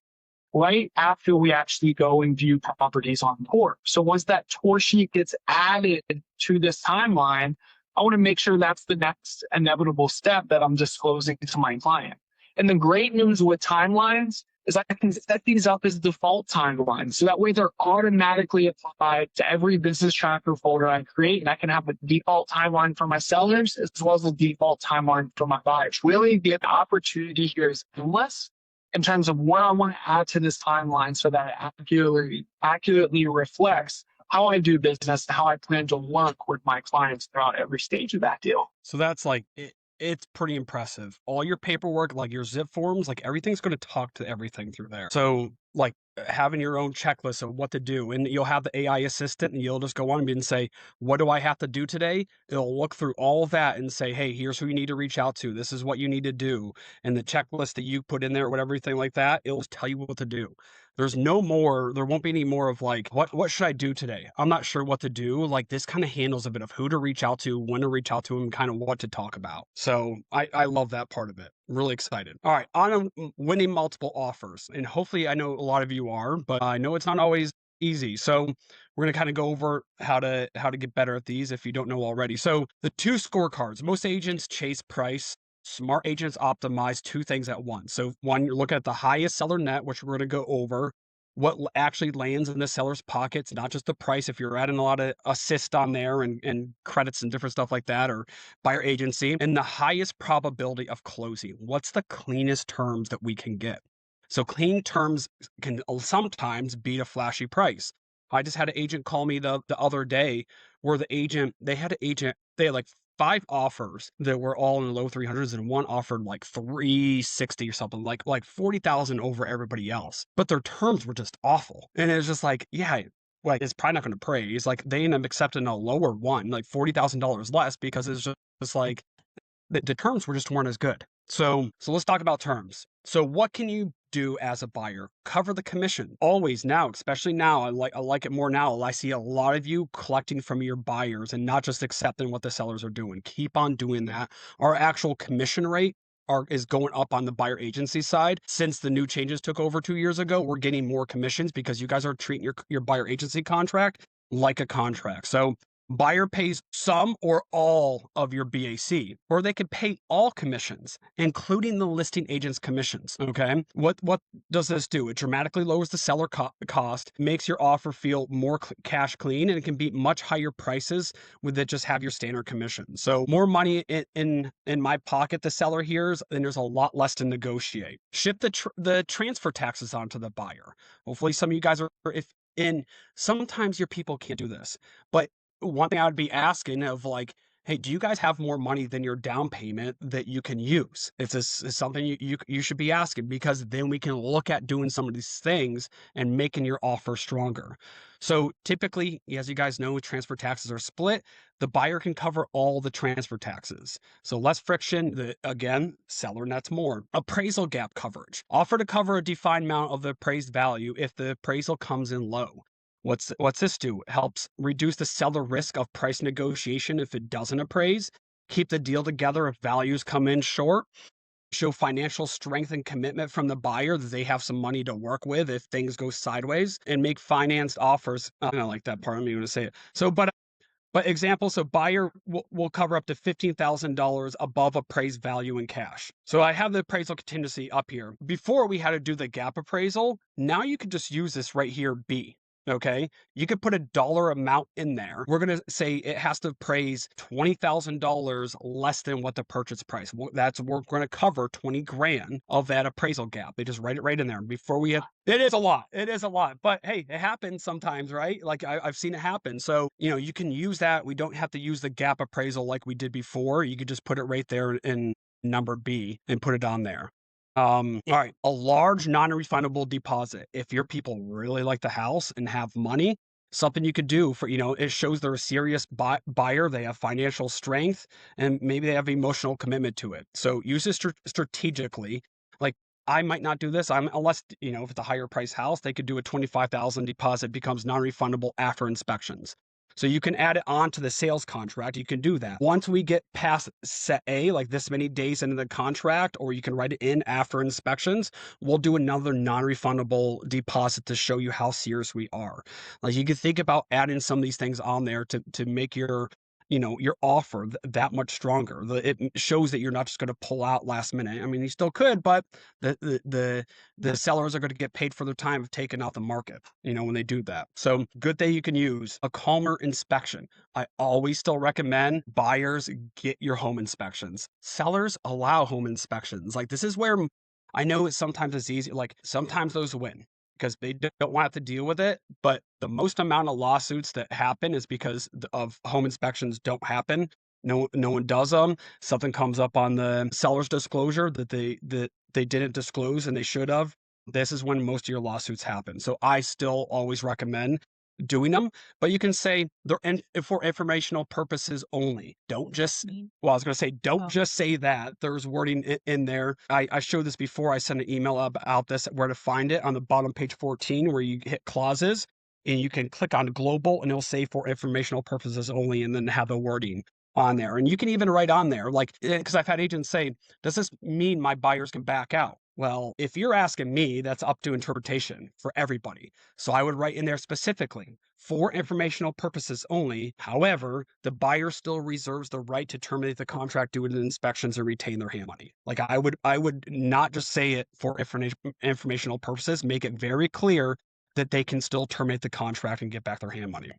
right after we actually go and view properties on tour. So once that tour sheet gets added to this timeline, I want to make sure that's the next inevitable step that I'm disclosing to my client. And the great news with timelines is I can set these up as default timelines. So that way they're automatically applied to every Business Tracker folder I create. And I can have a default timeline for my sellers as well as a default timeline for my buyers. Really, the opportunity here is endless in terms of what I want to add to this timeline so that it accurately reflects how I do business and how I plan to work with my clients throughout every stage of that deal. So that's like it's pretty impressive. All your paperwork, like your zip forms, like everything's going to talk to everything through there. So like having your own checklist of what to do, and you'll have the AI assistant, and you'll just go on and say, "What do I have to do today?" It'll look through all of that and say, "Hey, here's who you need to reach out to. This is what you need to do." And the checklist that you put in there, or whatever, everything like that, it'll tell you what to do. There won't be any more of like, what should I do today? I'm not sure what to do. Like, this kind of handles a bit of who to reach out to, when to reach out to them, kind of what to talk about. So I love that part of it. Really excited. All right, on winning multiple offers. And hopefully, I know a lot of you are, but I know it's not always easy. So we're going to kind of go over how to get better at these if you don't know already. So the 2 scorecards. Most agents chase price. Smart agents optimize 2 things at once. So one, you're looking at the highest seller net, which we're going to go over. What actually lands in the seller's pockets, not just the price. If you're adding a lot of assist on there and credits and different stuff like that, or buyer agency, and the highest probability of closing. What's the cleanest terms that we can get? So clean terms can sometimes beat a flashy price. I just had an agent call me the other day where they had like 5 offers that were all in the low 300s, and one offered like 360 or something, like 40,000 over everybody else. But their terms were just awful. And it's just like, yeah, like it's probably not going to praise. Like they end up accepting a lower one, like $40,000 less, because it's just like the terms weren't as good. So let's talk about terms. So what can you do as a buyer? Cover the commission. Always now, especially now, I like it more now. I see a lot of you collecting from your buyers and not just accepting what the sellers are doing. Keep on doing that. Our actual commission rate is going up on the buyer agency side. Since the new changes took over 2 years ago, we're getting more commissions because you guys are treating your buyer agency contract like a contract. So buyer pays some or all of your BAC, or they could pay all commissions, including the listing agent's commissions. Okay. What does this do? It dramatically lowers the seller cost, makes your offer feel more cash clean, and it can beat much higher prices with it. Just have your standard commission. So more money in my pocket, the seller hears, and there's a lot less to negotiate. Shift the transfer taxes onto the buyer. Hopefully some of you guys sometimes your people can't do this, but one thing I would be asking of like, hey, do you guys have more money than your down payment that you can use? It's something you should be asking, because then we can look at doing some of these things and making your offer stronger. So typically, as you guys know, transfer taxes are split. The buyer can cover all the transfer taxes. So less friction. Again, seller nets more. Appraisal gap coverage. Offer to cover a defined amount of the appraised value if the appraisal comes in low. What's this do? It helps reduce the seller risk of price negotiation if it doesn't appraise, keep the deal together if values come in short, show financial strength and commitment from the buyer that they have some money to work with if things go sideways, and make financed offers. I don't like that part. I'm going to say it. So, but example, so buyer will cover up to $15,000 above appraised value in cash. So I have the appraisal contingency up here. Before we had to do the gap appraisal, now you can just use this right here, B. Okay, you could put a dollar amount in there. We're going to say it has to appraise $20,000 less than what the purchase price. We're going to cover 20 grand of that appraisal gap. They just write it right in there. Before we have, it is a lot. But hey, it happens sometimes, right? Like I've seen it happen. So, you can use that. We don't have to use the gap appraisal like we did before. You could just put it right there in number B and put it on there. All right, a large non-refundable deposit. If your people really like the house and have money, something you could do for, it shows they're a serious buyer, they have financial strength, and maybe they have emotional commitment to it. So use it strategically. Like, I might not do this unless, if it's a higher price house, they could do a $25,000 deposit, becomes non-refundable after inspections. So you can add it on to the sales contract. You can do that. Once we get past set A, like this many days into the contract, or you can write it in after inspections, we'll do another non-refundable deposit to show you how serious we are. Like, you can think about adding some of these things on there to make your offer that much stronger. It shows that you're not just going to pull out last minute. I mean, you still could, but the sellers are going to get paid for their time of taking out the market, when they do that. So good thing you can use a calmer inspection. I always still recommend buyers get your home inspections. Sellers allow home inspections. Like, this is where I know sometimes it's easy. Like, sometimes those win, because they don't want to deal with it. But the most amount of lawsuits that happen is because of home inspections don't happen. No one does them. Something comes up on the seller's disclosure that they didn't disclose and they should have. this is when most of your lawsuits happen. So I still always recommend doing them, but you can say they're for informational purposes only. Don't just, well, I was going to say, don't just say that. There's wording in there. I showed this before. I sent an email about this, where to find it on the bottom page 14, where you hit clauses and you can click on global and it'll say for informational purposes only, and then have the wording on there. And you can even write on there, like, because I've had agents say, does this mean my buyers can back out? Well, if you're asking me, that's up to interpretation for everybody. So I would write in there specifically for informational purposes only. However, the buyer still reserves the right to terminate the contract due to inspections and retain their hand money. Like I would not just say it for informational purposes, make it very clear that they can still terminate the contract and get back their hand money.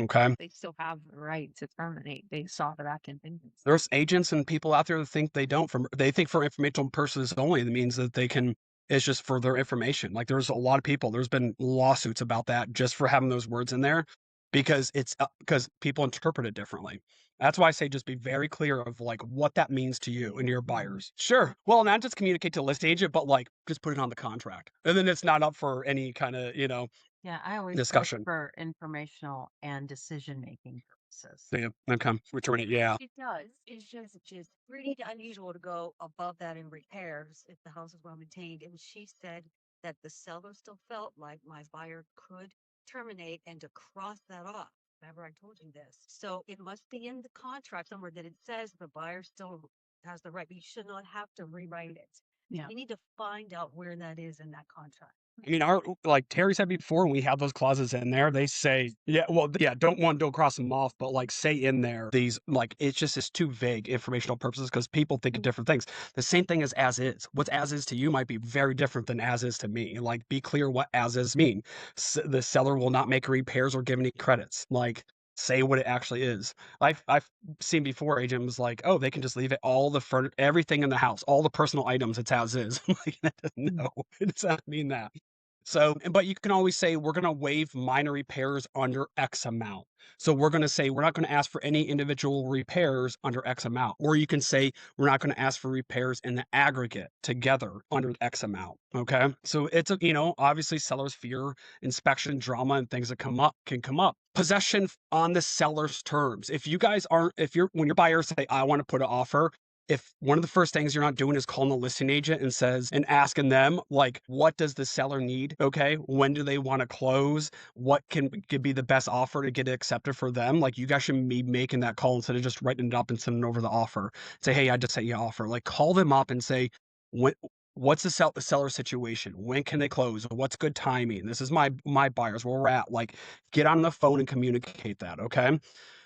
Okay. They still have the right to terminate based off of that contingency. There's agents and people out there that think they don't. They think for informational purposes only, that means that they can. It's just for their information. Like there's a lot of people. There's been lawsuits about that just for having those words in there, because because people interpret it differently. That's why I say just be very clear of like what that means to you and your buyers. Sure. Well, not just communicate to the listing agent, but like just put it on the contract, and then it's not up for any kind of Yeah, I always discussion. for informational and decision-making purposes. Yeah. Okay. Return it. Yeah. It does. It's just pretty unusual to go above that in repairs if the house is well maintained. And she said that the seller still felt like my buyer could terminate and to cross that off. Remember, I told you this. So it must be in the contract somewhere that it says the buyer still has the right, but you should not have to rewrite it. Yeah. You need to find out where that is in that contract. I mean, like Terry said before, when we have those clauses in there, they say, don't cross them off, but like say in there these, like, it's too vague informational purposes, because people think of different things. The same thing as is. What's as is to you might be very different than as is to me. Like, be clear what as is mean. The seller will not make repairs or give any credits. Like, say what it actually is. I've seen before, agent was like, oh, they can just leave it, all the everything in the house, all the personal items, it's as is. I'm like, no, it does not mean that. So, but you can always say, we're going to waive minor repairs under X amount. So we're going to say, we're not going to ask for any individual repairs under X amount. Or you can say, we're not going to ask for repairs in the aggregate together under X amount. Okay. So it's obviously sellers fear inspection drama and things that can come up. Possession on the seller's terms. If you guys when your buyers say, I want to put an offer, if one of the first things you're not doing is calling the listing agent and asking them, like, what does the seller need? Okay. When do they want to close? What could be the best offer to get it accepted for them? Like, you guys should be making that call instead of just writing it up and sending over the offer. Say, hey, I just sent you an offer. Like, call them up and say, what's the seller situation? When can they close? What's good timing? This is my buyers, where we're at. Like, get on the phone and communicate that. Okay.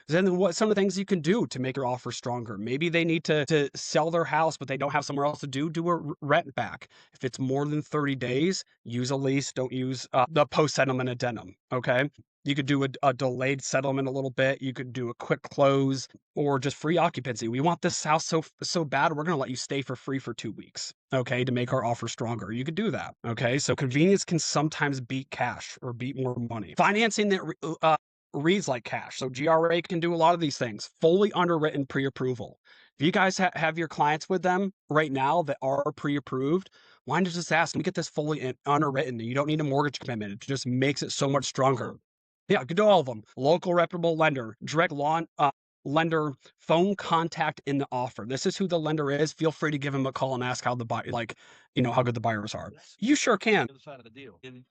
Then what some of the things you can do to make your offer stronger? Maybe they need to sell their house, but they don't have somewhere else to do a rent back. If it's more than 30 days, use a lease. Don't use the post-settlement addendum. Okay. You could do a delayed settlement a little bit. You could do a quick close, or just free occupancy. We want this house so bad, we're going to let you stay for free for 2 weeks. Okay. To make our offer stronger. You could do that. Okay. So convenience can sometimes beat cash or beat more money. Financing that reads like cash. So GRA can do a lot of these things. Fully underwritten pre-approval. If you guys have your clients with them right now that are pre-approved, why not just ask them to get this fully underwritten? You don't need a mortgage commitment. It just makes it so much stronger. Yeah, you can do all of them. Local reputable lender, direct lender, phone contact in the offer. This is who the lender is. Feel free to give them a call and ask how the how good the buyers are. You sure can. The other side of the deal in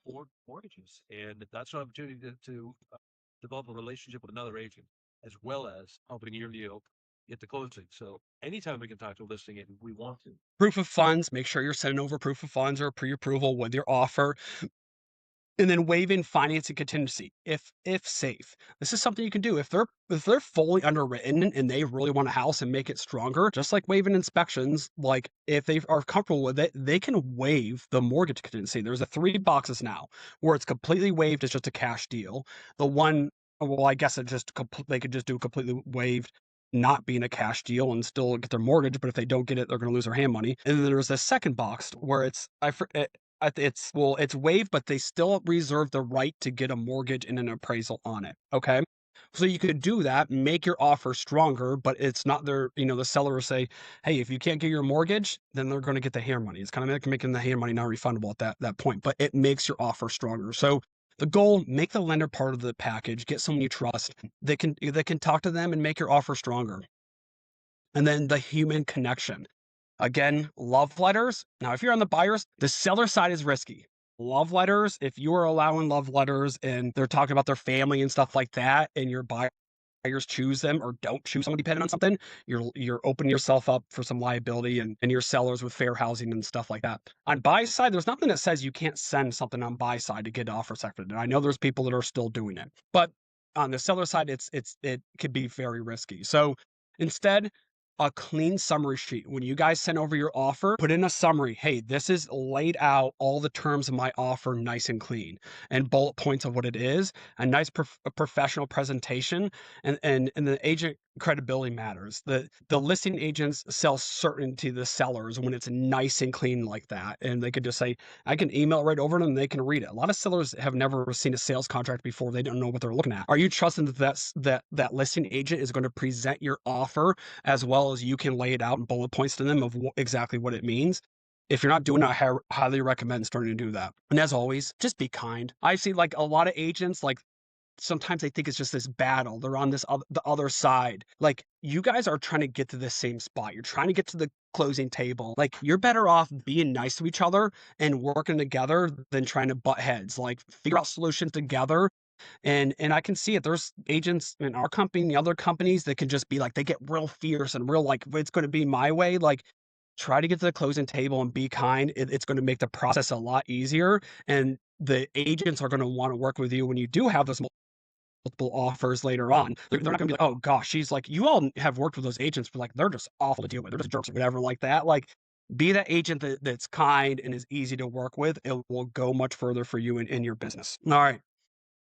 mortgages, and that's an opportunity to develop a relationship with another agent, as well as helping your deal get to closing. So anytime we can talk to a listing agent, we want to. Proof of funds. Make sure you're sending over proof of funds or pre-approval with your offer. And then waiving financing contingency if safe. This is something you can do if they're fully underwritten and they really want a house and make it stronger. Just like waiving inspections, like if they are comfortable with it, they can waive the mortgage contingency. There's 3 boxes now where it's completely waived. It's just a cash deal. The one, well, I guess they could just do a completely waived, not being a cash deal and still get their mortgage. But if they don't get it, they're going to lose their hand money. And then there's the second box where it's waived, but they still reserve the right to get a mortgage and an appraisal on it. Okay. So you could do that, make your offer stronger, but it's not their, the seller will say, hey, if you can't get your mortgage, then they're going to get the hair money. It's kind of like making the hair money non-refundable at that point, but it makes your offer stronger. So the goal, make the lender part of the package, get someone you trust. They can talk to them and make your offer stronger. And then the human connection. Again, love letters. Now, if you're on the buyers, the seller side is risky. Love letters, if you are allowing love letters and they're talking about their family and stuff like that, and your buyers choose them or don't choose someone dependent on something, you're opening yourself up for some liability and your sellers with fair housing and stuff like that. On buy side, there's nothing that says you can't send something on buy side to get offer accepted. And I know there's people that are still doing it, but on the seller side, it could be very risky. So instead, a clean summary sheet. When you guys send over your offer, put in a summary. Hey, this is laid out all the terms of my offer nice and clean, and bullet points of what it is, a nice professional presentation, and the agent credibility matters. The listing agents sell certainty to the sellers when it's nice and clean like that. And they could just say, I can email it right over to them and they can read it. A lot of sellers have never seen a sales contract before. They don't know what they're looking at. Are you trusting that listing agent is going to present your offer as well as you can lay it out in bullet points to them of exactly what it means? If you're not doing it, I highly recommend starting to do that. And as always, just be kind. I see like a lot of agents, like sometimes they think it's just this battle. They're on the other side. Like, you guys are trying to get to the same spot. You're trying to get to the closing table. Like, you're better off being nice to each other and working together than trying to butt heads. Like, figure out solutions together. And I can see it. There's agents in our company and the other companies that can just be like, they get real fierce and real like, it's going to be my way. Like, try to get to the closing table and be kind. It's going to make the process a lot easier. And the agents are going to want to work with you when you do have this multiple offers later on. They're not gonna be like, oh gosh, she's like, you all have worked with those agents, but like, they're just awful to deal with. They're just jerks or whatever like that. Like, be that agent that's kind and is easy to work with. It will go much further for you in your business. All right.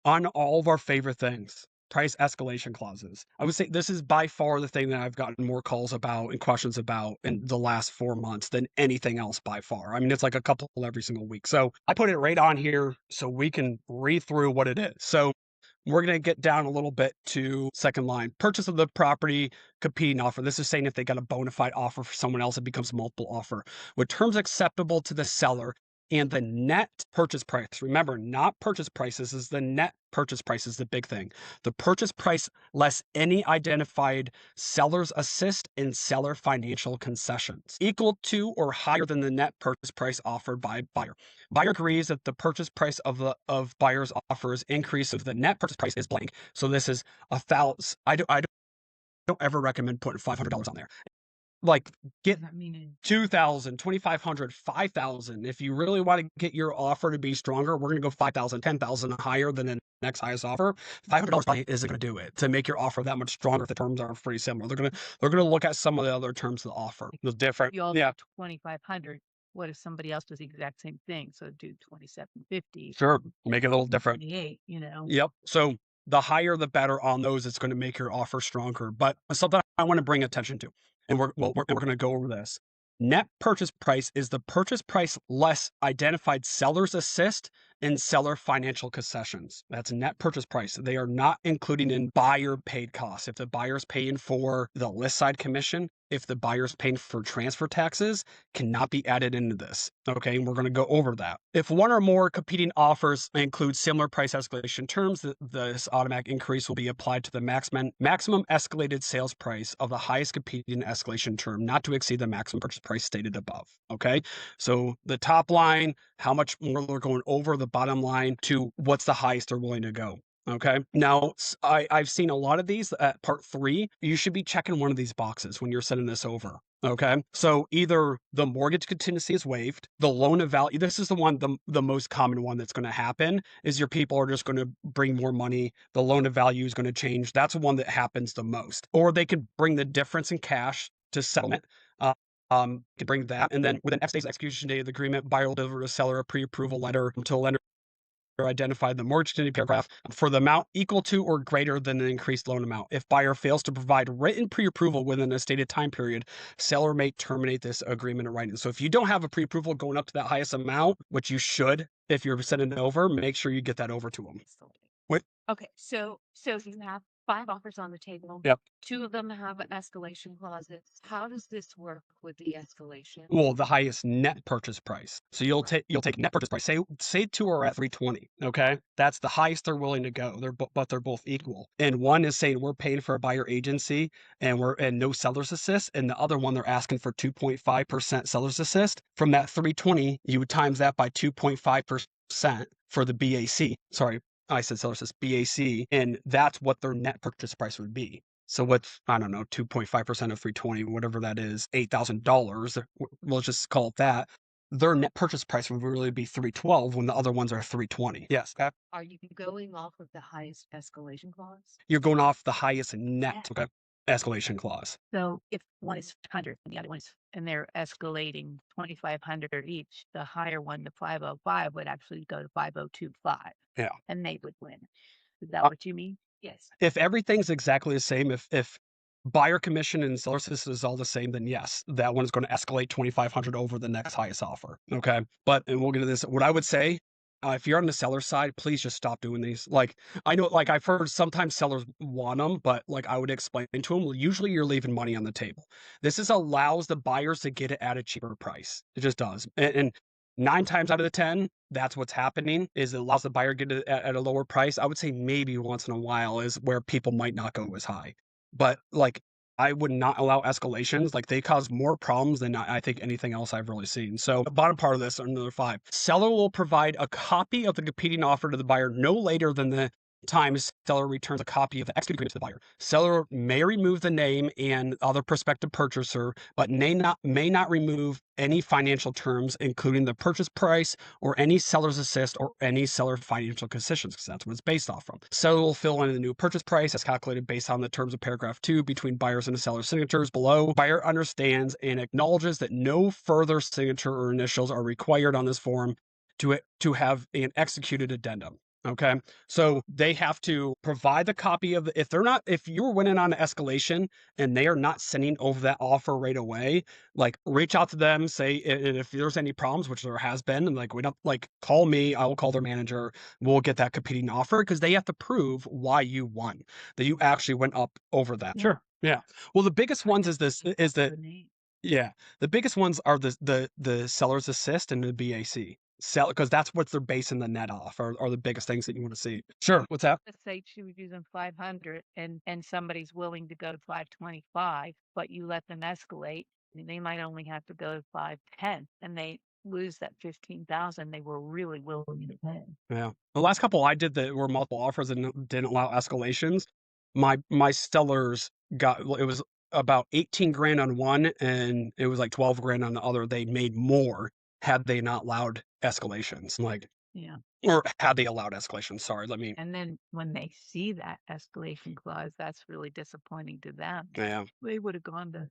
On all of our favorite things, price escalation clauses. I would say this is by far the thing that I've gotten more calls about and questions about in the last 4 months than anything else by far. I mean, it's like a couple every single week. So I put it right on here so we can read through what it is. So we're going to get down a little bit to second line. Purchase of the property, competing offer. This is saying if they got a bona fide offer for someone else, it becomes multiple offer. With terms acceptable to the seller and the net purchase price. Remember, not purchase prices, is the net purchase price is the big thing. The purchase price less any identified seller's assist and seller financial concessions equal to or higher than the net purchase price offered by buyer. Buyer agrees that the purchase price of buyer's offers increase if the net purchase price is blank. So this is 1,000. I don't ever recommend putting $500 on there. Like, get 2,000, 2,500, 5,000. If you really want to get your offer to be stronger, we're going to go 5,000, 10,000 higher than the next highest offer. $500 isn't going to do it to make your offer that much stronger. If the terms are pretty similar, they're going to look at some of the other terms of the offer. The different, You all yeah, 2,500. What if somebody else does the exact same thing? So do 2,750, sure, make it a little different. 28, Yep. So the higher the better on those. It's going to make your offer stronger. But something I want to bring attention to, and we're going to go over this. Net purchase price is the purchase price less identified seller's assist and seller financial concessions. That's net purchase price. They are not including in buyer paid costs. If the buyer's paying for the list side commission, if the buyer's paying for transfer taxes, cannot be added into this. Okay, and we're going to go over that. If one or more competing offers include similar price escalation terms, this automatic increase will be applied to the maximum escalated sales price of the highest competing escalation term, not to exceed the maximum purchase price stated above. Okay, so the top line, how much more they're going over, the bottom line to what's the highest they're willing to go. Okay. Now, I've seen a lot of these at part 3. You should be checking one of these boxes when you're sending this over. Okay. So either the mortgage contingency is waived, the loan of value. This is the most common one that's going to happen is your people are just going to bring more money. The loan of value is going to change. That's one that happens the most. Or they could bring the difference in cash to settlement. Can bring that. And then within X days execution date of the agreement, buyer will deliver to seller a pre-approval letter to a lender identify the mortgage continuity paragraph for the amount equal to or greater than an increased loan amount. If buyer fails to provide written pre-approval within a stated time period, seller may terminate this agreement in writing. So if you don't have a pre-approval going up to that highest amount, which you should, if you're sending it over, make sure you get that over to them. Okay, so you have 5 offers on the table. Yep. 2 of them have escalation clauses. How does this work with the escalation? Well, the highest net purchase price. So you'll take net purchase price. Say 2 are at 320. Okay, that's the highest they're willing to go. But they're both equal. And one is saying we're paying for a buyer agency and no seller's assist, and the other one they're asking for 2.5% seller's assist. From that 320, you would times that by 2.5% for the BAC. Sorry, I said seller's assist, BAC, and that's what their net purchase price would be. So what's, I don't know, 2.5% of 320, whatever that is, $8,000. We'll just call it that. Their net purchase price would really be 312 when the other ones are 320. Yes. Okay. Are you going off of the highest escalation clause? You're going off the highest net escalation clause. So if one is 100 and the other one's, and they're escalating 2,500 each, the higher one, the 505, would actually go to 5025. Yeah. And they would win. Is that what you mean? Yes. If everything's exactly the same, if buyer commission and seller assist is all the same, then yes, that one is going to escalate 2,500 over the next highest offer. Okay. But, and we'll get to this. What I would say, if you're on the seller side, please just stop doing these. Like, I know, like I've heard sometimes sellers want them, but like I would explain to them, well, usually you're leaving money on the table. This allows the buyers to get it at a cheaper price. It just does. And 9 times out of the 10, that's what's happening, is it allows the buyer to get it at a lower price. I would say maybe once in a while is where people might not go as high. But like, I would not allow escalations. Like, they cause more problems than I think anything else I've really seen. So the bottom part of this, another 5. Seller will provide a copy of the competing offer to the buyer no later than the time seller returns a copy of the executed agreement to the buyer. Seller may remove the name and other prospective purchaser, but may not remove any financial terms, including the purchase price or any seller's assist or any seller financial concessions, because that's what it's based off from. Seller will fill in the new purchase price as calculated based on the terms of paragraph 2 between buyers and the seller's signatures below. Buyer understands and acknowledges that no further signature or initials are required on this form to have an executed addendum. Okay. So they have to provide the copy of if you're winning on an escalation and they are not sending over that offer right away, like reach out to them, say, and if there's any problems, which there has been, and like, we don't, like, call me, I will call their manager, we'll get that competing offer, because they have to prove why you won, that you actually went up over that. Sure. Yeah. Well, the biggest ones the biggest ones are the seller's assist and the BAC. Because that's what they're basing the net off, are the biggest things that you want to see. Sure. What's that? Let's say she was using 500 and somebody's willing to go to 525, but you let them escalate, and they might only have to go to 510, and they lose that 15,000 they were really willing to pay. Yeah. The last couple I did that were multiple offers and didn't allow escalations. My sellers it was about 18 grand on one, and it was like 12 grand on the other. They made more had they not allowed escalations, like, Yeah. or had they allowed escalations. Sorry, And then when they see that escalation clause, that's really disappointing to them. Yeah. They would have gone to.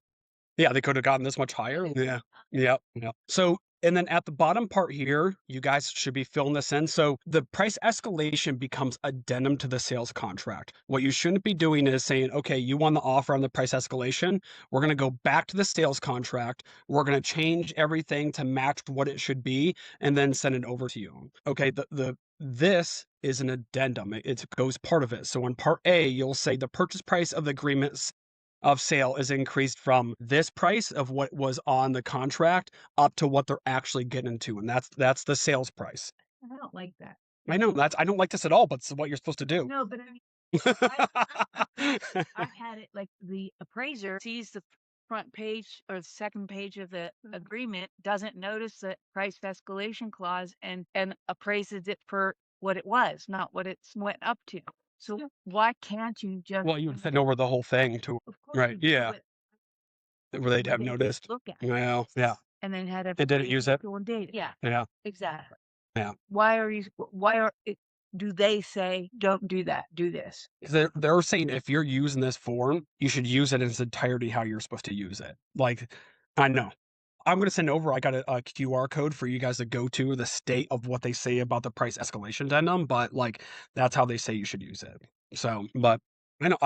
Yeah, they could have gotten this much higher. Yeah. Yep. So, and then at the bottom part here, you guys should be filling this in. So the price escalation becomes addendum to the sales contract. What you shouldn't be doing is saying, okay, you won the offer on the price escalation. We're going to go back to the sales contract. We're going to change everything to match what it should be and then send it over to you. Okay. This is an addendum. It goes part of it. So in part A, you'll say the purchase price of the agreements of sale is increased from this price of what was on the contract up to what they're actually getting to, and that's the sales price. I don't like that. I know I don't like this at all, but it's what you're supposed to do. No, but I mean, I've had it like the appraiser sees the front page or the second page of the agreement, doesn't notice the price escalation clause, and appraises it for what it was, not what it's went up to. So why can't you just? Well, you would send over the whole thing to, Of course right? you do, Yeah, but where they'd have they noticed. look at it Well, yeah, and then had it didn't use it. and date it. Yeah, Yeah, exactly. yeah. Do they say don't do that, do this? They're saying if you're using this form, you should use it in its entirety how you're supposed to use it. Like, I know. I'm going to send over, I got a QR code for you guys to go to the state of what they say about the price escalation addendum, but like, that's how they say you should use it. So, but I know,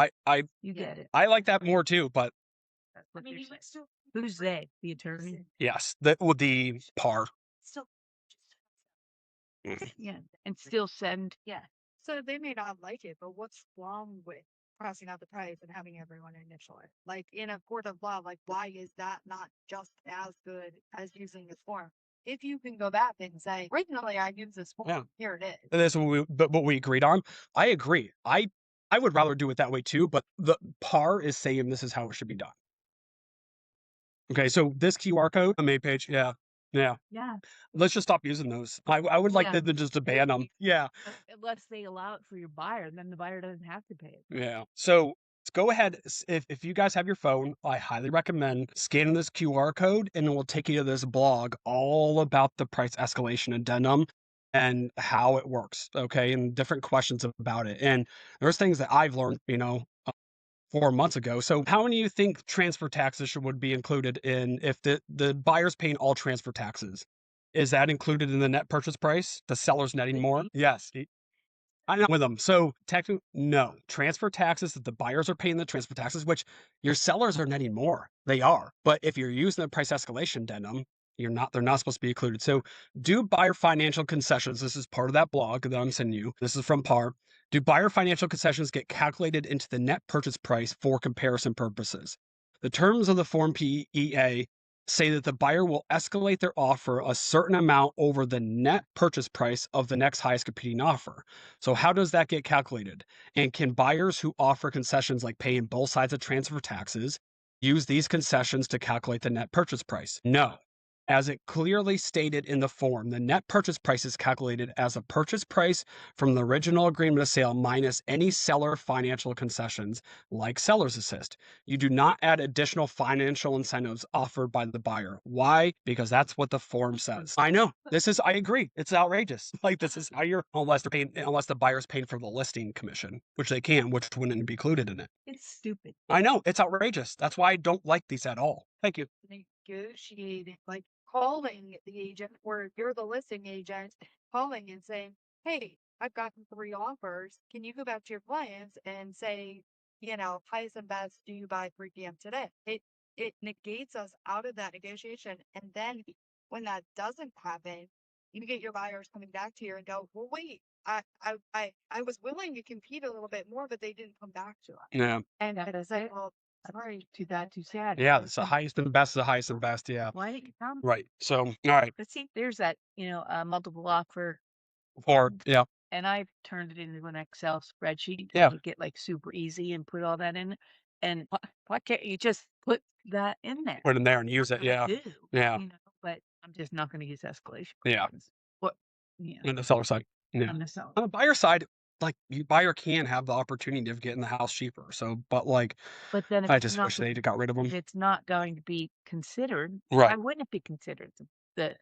You get it. I like that more too, but That's what they're saying. Who's they? The attorney? yes, that would the par. Still, Yeah, and still send. yeah. So they may not like it, but what's wrong with crossing out the price and having everyone initial it. Like in a court of law, like why is that not just as good as using this form? If you can go back and say, originally I used this form, Yeah. here it is. And that's what we agreed on. I agree. I would rather do it that way too, but the PAR is saying this is how it should be done. Okay, so this QR code on May page, yeah. Yeah. Let's just stop using those. I would like Yeah. them to just to ban them. Yeah. Unless they allow it for your buyer, then the buyer doesn't have to pay it. Yeah. So go ahead. If you guys have your phone, I highly recommend scanning this QR code and it will take you to this blog all about the price escalation addendum and how it works. Okay. And different questions about it. And there's things that I've learned, 4 months ago. So how many of you think transfer taxes would be included in if the buyer's paying all transfer taxes? Is that included in the net purchase price? The seller's netting more? Yes. I know with them. So technically, no. Transfer taxes, that the buyers are paying the transfer taxes, which your sellers are netting more. They are. But if you're using the price escalation addendum, they're not supposed to be included. So do buyer financial concessions. This is part of that blog that I'm sending you. This is from PAR. Do buyer financial concessions get calculated into the net purchase price for comparison purposes? The terms of the Form PEA say that the buyer will escalate their offer a certain amount over the net purchase price of the next highest competing offer. So how does that get calculated? And can buyers who offer concessions like paying both sides of transfer taxes use these concessions to calculate the net purchase price? No. As it clearly stated in the form, the net purchase price is calculated as a purchase price from the original agreement of sale minus any seller financial concessions like seller's assist. You do not add additional financial incentives offered by the buyer. Why? Because that's what the form says. I know. I agree. It's outrageous. Like this is how unless the buyer's paying for the listing commission, which they can, which wouldn't be included in it. It's stupid. I know. It's outrageous. That's why I don't like these at all. Thank you. Negotiate, like calling the agent, or you're the listing agent, calling and saying, hey, I've gotten 3 offers. Can you go back to your clients and say, highest and best, do you buy 3 p.m. today? It negates us out of that negotiation. And then when that doesn't happen, you get your buyers coming back to you and go, well, wait, I was willing to compete a little bit more, but they didn't come back to us. Yeah. And I say, well, sorry, too bad, too sad. Yeah, it's the highest and best, the highest and best. Yeah. Why didn't you come? Right. So, all right. But see, there's that, multiple offer, Or, yeah. and I've turned it into an Excel spreadsheet to Yeah. make it like super easy and put all that in. And why can't you just put that in there? Put it in there and use it. I Yeah. do, Yeah. but I'm just not going to use escalation. Yeah. clauses. What? Yeah, On the seller side. Yeah. on the seller. On the buyer side, like the buyer can have the opportunity of getting the house cheaper. So, but like, But then if I it's just not, wish they got rid of if them. it's not going to be considered, Right. why wouldn't it be considered? The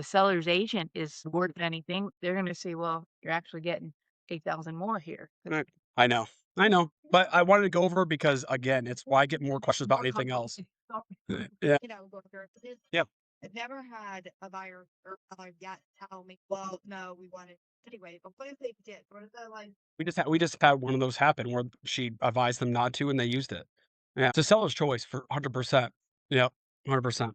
seller's agent is worth anything. They're going to say, well, you're actually getting 8,000 more here. Right. I know. But I wanted to go over because again, it's why I get more questions about anything else. Yeah. Yep. I've never had a buyer or seller yet tell me, well, no, we want it anyway. But what if they did? What if they're like, We just had one of those happen where she advised them not to and they used it. Yeah. It's a seller's choice for 100%. Yep. 100%.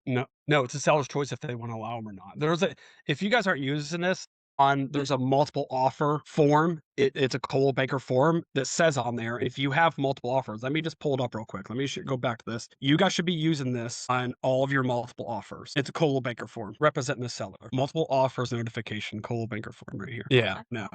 No, it's a seller's choice if they want to allow them or not. If you guys aren't using this, there's a multiple offer form. It's a Coldwell Banker form that says on there, if you have multiple offers, let me just pull it up real quick. Let me go back to this. You guys should be using this on all of your multiple offers. It's a Coldwell Banker form representing the seller. Multiple offers notification, Coldwell Banker form right here. Yeah, no,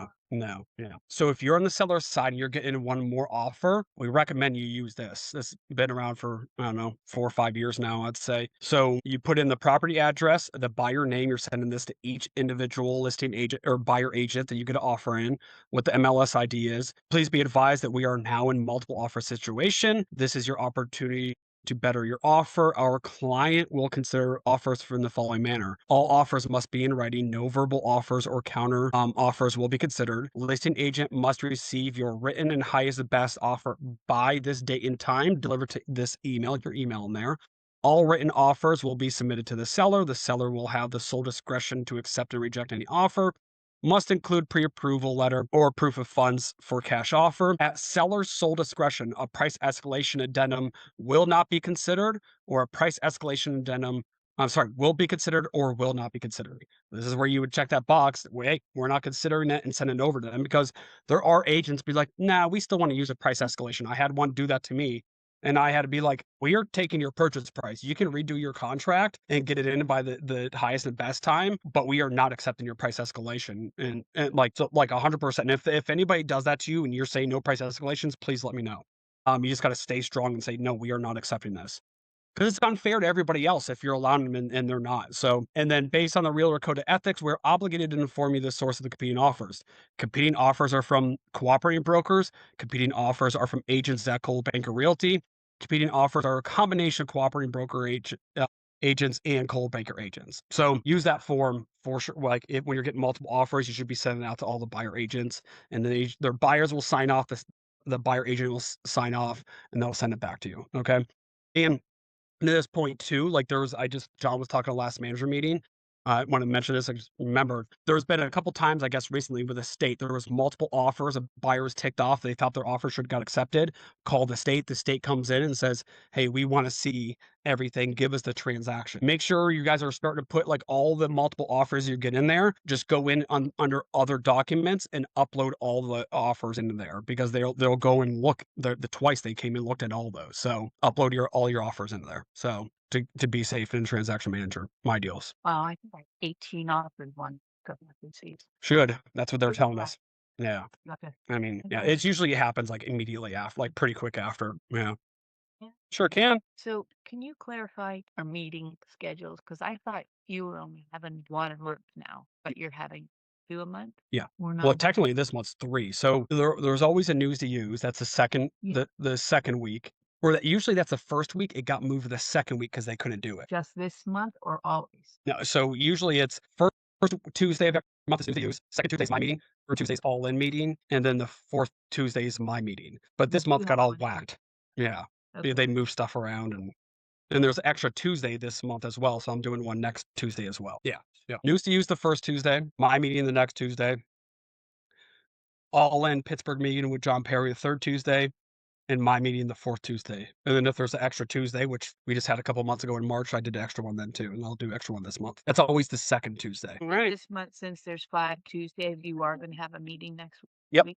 yeah. So if you're on the seller's side and you're getting one more offer, we recommend you use this. This has been around for, I don't know, 4 or 5 years now, I'd say. So you put in the property address, the buyer name, you're sending this to each individual listing agent or buyer agent that you get an offer in, what the MLS ID is. Please be advised that we are now in multiple offer situation. This is your opportunity to better your offer. Our client will consider offers from the following manner. All offers must be in writing. No verbal offers or counter offers will be considered. Listing agent must receive your written and highest best offer by this date and time. Deliver to this email, your email in there. All written offers will be submitted to the seller. The seller will have the sole discretion to accept or reject any offer. Must include pre-approval letter or proof of funds for cash offer. At seller's sole discretion, a price escalation addendum will not be considered, or a price escalation addendum I'm sorry, will be considered or will not be considered. This is where you would check that box. Wait, we're not considering it and send it over to them because there are agents be like, nah, we still want to use a price escalation. I had one do that to me. And I had to be like, we are taking your purchase price. You can redo your contract and get it in by the highest and best time, but we are not accepting your price escalation. And like, so like 100%. And if anybody does that to you and you're saying no price escalations, please let me know. You just got to stay strong and say, no, we are not accepting this. Because it's unfair to everybody else if you're allowing them and they're not. So, and then based on the Realtor Code of Ethics, we're obligated to inform you the source of the competing offers. Competing offers are from cooperating brokers. Competing offers are from agents at Coldwell Banker Realty. Competing offers are a combination of cooperating broker agents and Coldwell Banker agents. So use that form for sure. Like when you're getting multiple offers, you should be sending out to all the buyer agents, and then their buyers will sign off. The buyer agent will sign off, and they'll send it back to you. Okay, and to this point too, like John was talking to last manager meeting. I want to mention this. I just remember there's been a couple times, I guess, recently with the state, there was multiple offers. A buyer was ticked off. They thought their offer should have got accepted. Call the state. The state comes in and says, hey, we want to see everything. Give us the transaction. Make sure you guys are starting to put like all the multiple offers you get in there. Just go in under other documents and upload all the offers into there because they'll go and look the twice they came and looked at all those. So upload all your offers into there. So to be safe in Transaction Manager, my deals. Wow, I think like 18 offers one government received. Should. That's what they're telling us. Yeah. Okay. I mean, yeah, Okay. it usually happens like immediately after, like pretty quick after. Yeah. Yeah. Sure can. So can you clarify our meeting schedules? Because I thought you were only having one a month now, but you're having 2 a month? Yeah. We're Well, not. technically this month's 3. So there's always a news to use. That's the second Yeah. the second week. Or usually that's the first week. It got moved to the second week because they couldn't do it. Just this month or always? No, so usually it's first Tuesday of every month is news to use. Second Tuesday is my meeting. Third Tuesday's all in meeting, and then the fourth Tuesday is my meeting. But this You month have got all one too. whacked. Yeah. Okay. They moved stuff around and there's extra Tuesday this month as well. So I'm doing one next Tuesday as well. Yeah. Yeah. News to use the first Tuesday, my meeting the next Tuesday. All in Pittsburgh meeting with John Perry the third Tuesday, and my meeting the fourth Tuesday. And then if there's an extra Tuesday, which we just had a couple months ago in March, I did an extra one then too, and I'll do extra one this month. That's always the second Tuesday. All right. This month, since there's 5 Tuesdays, you are going to have a meeting next Yep. week.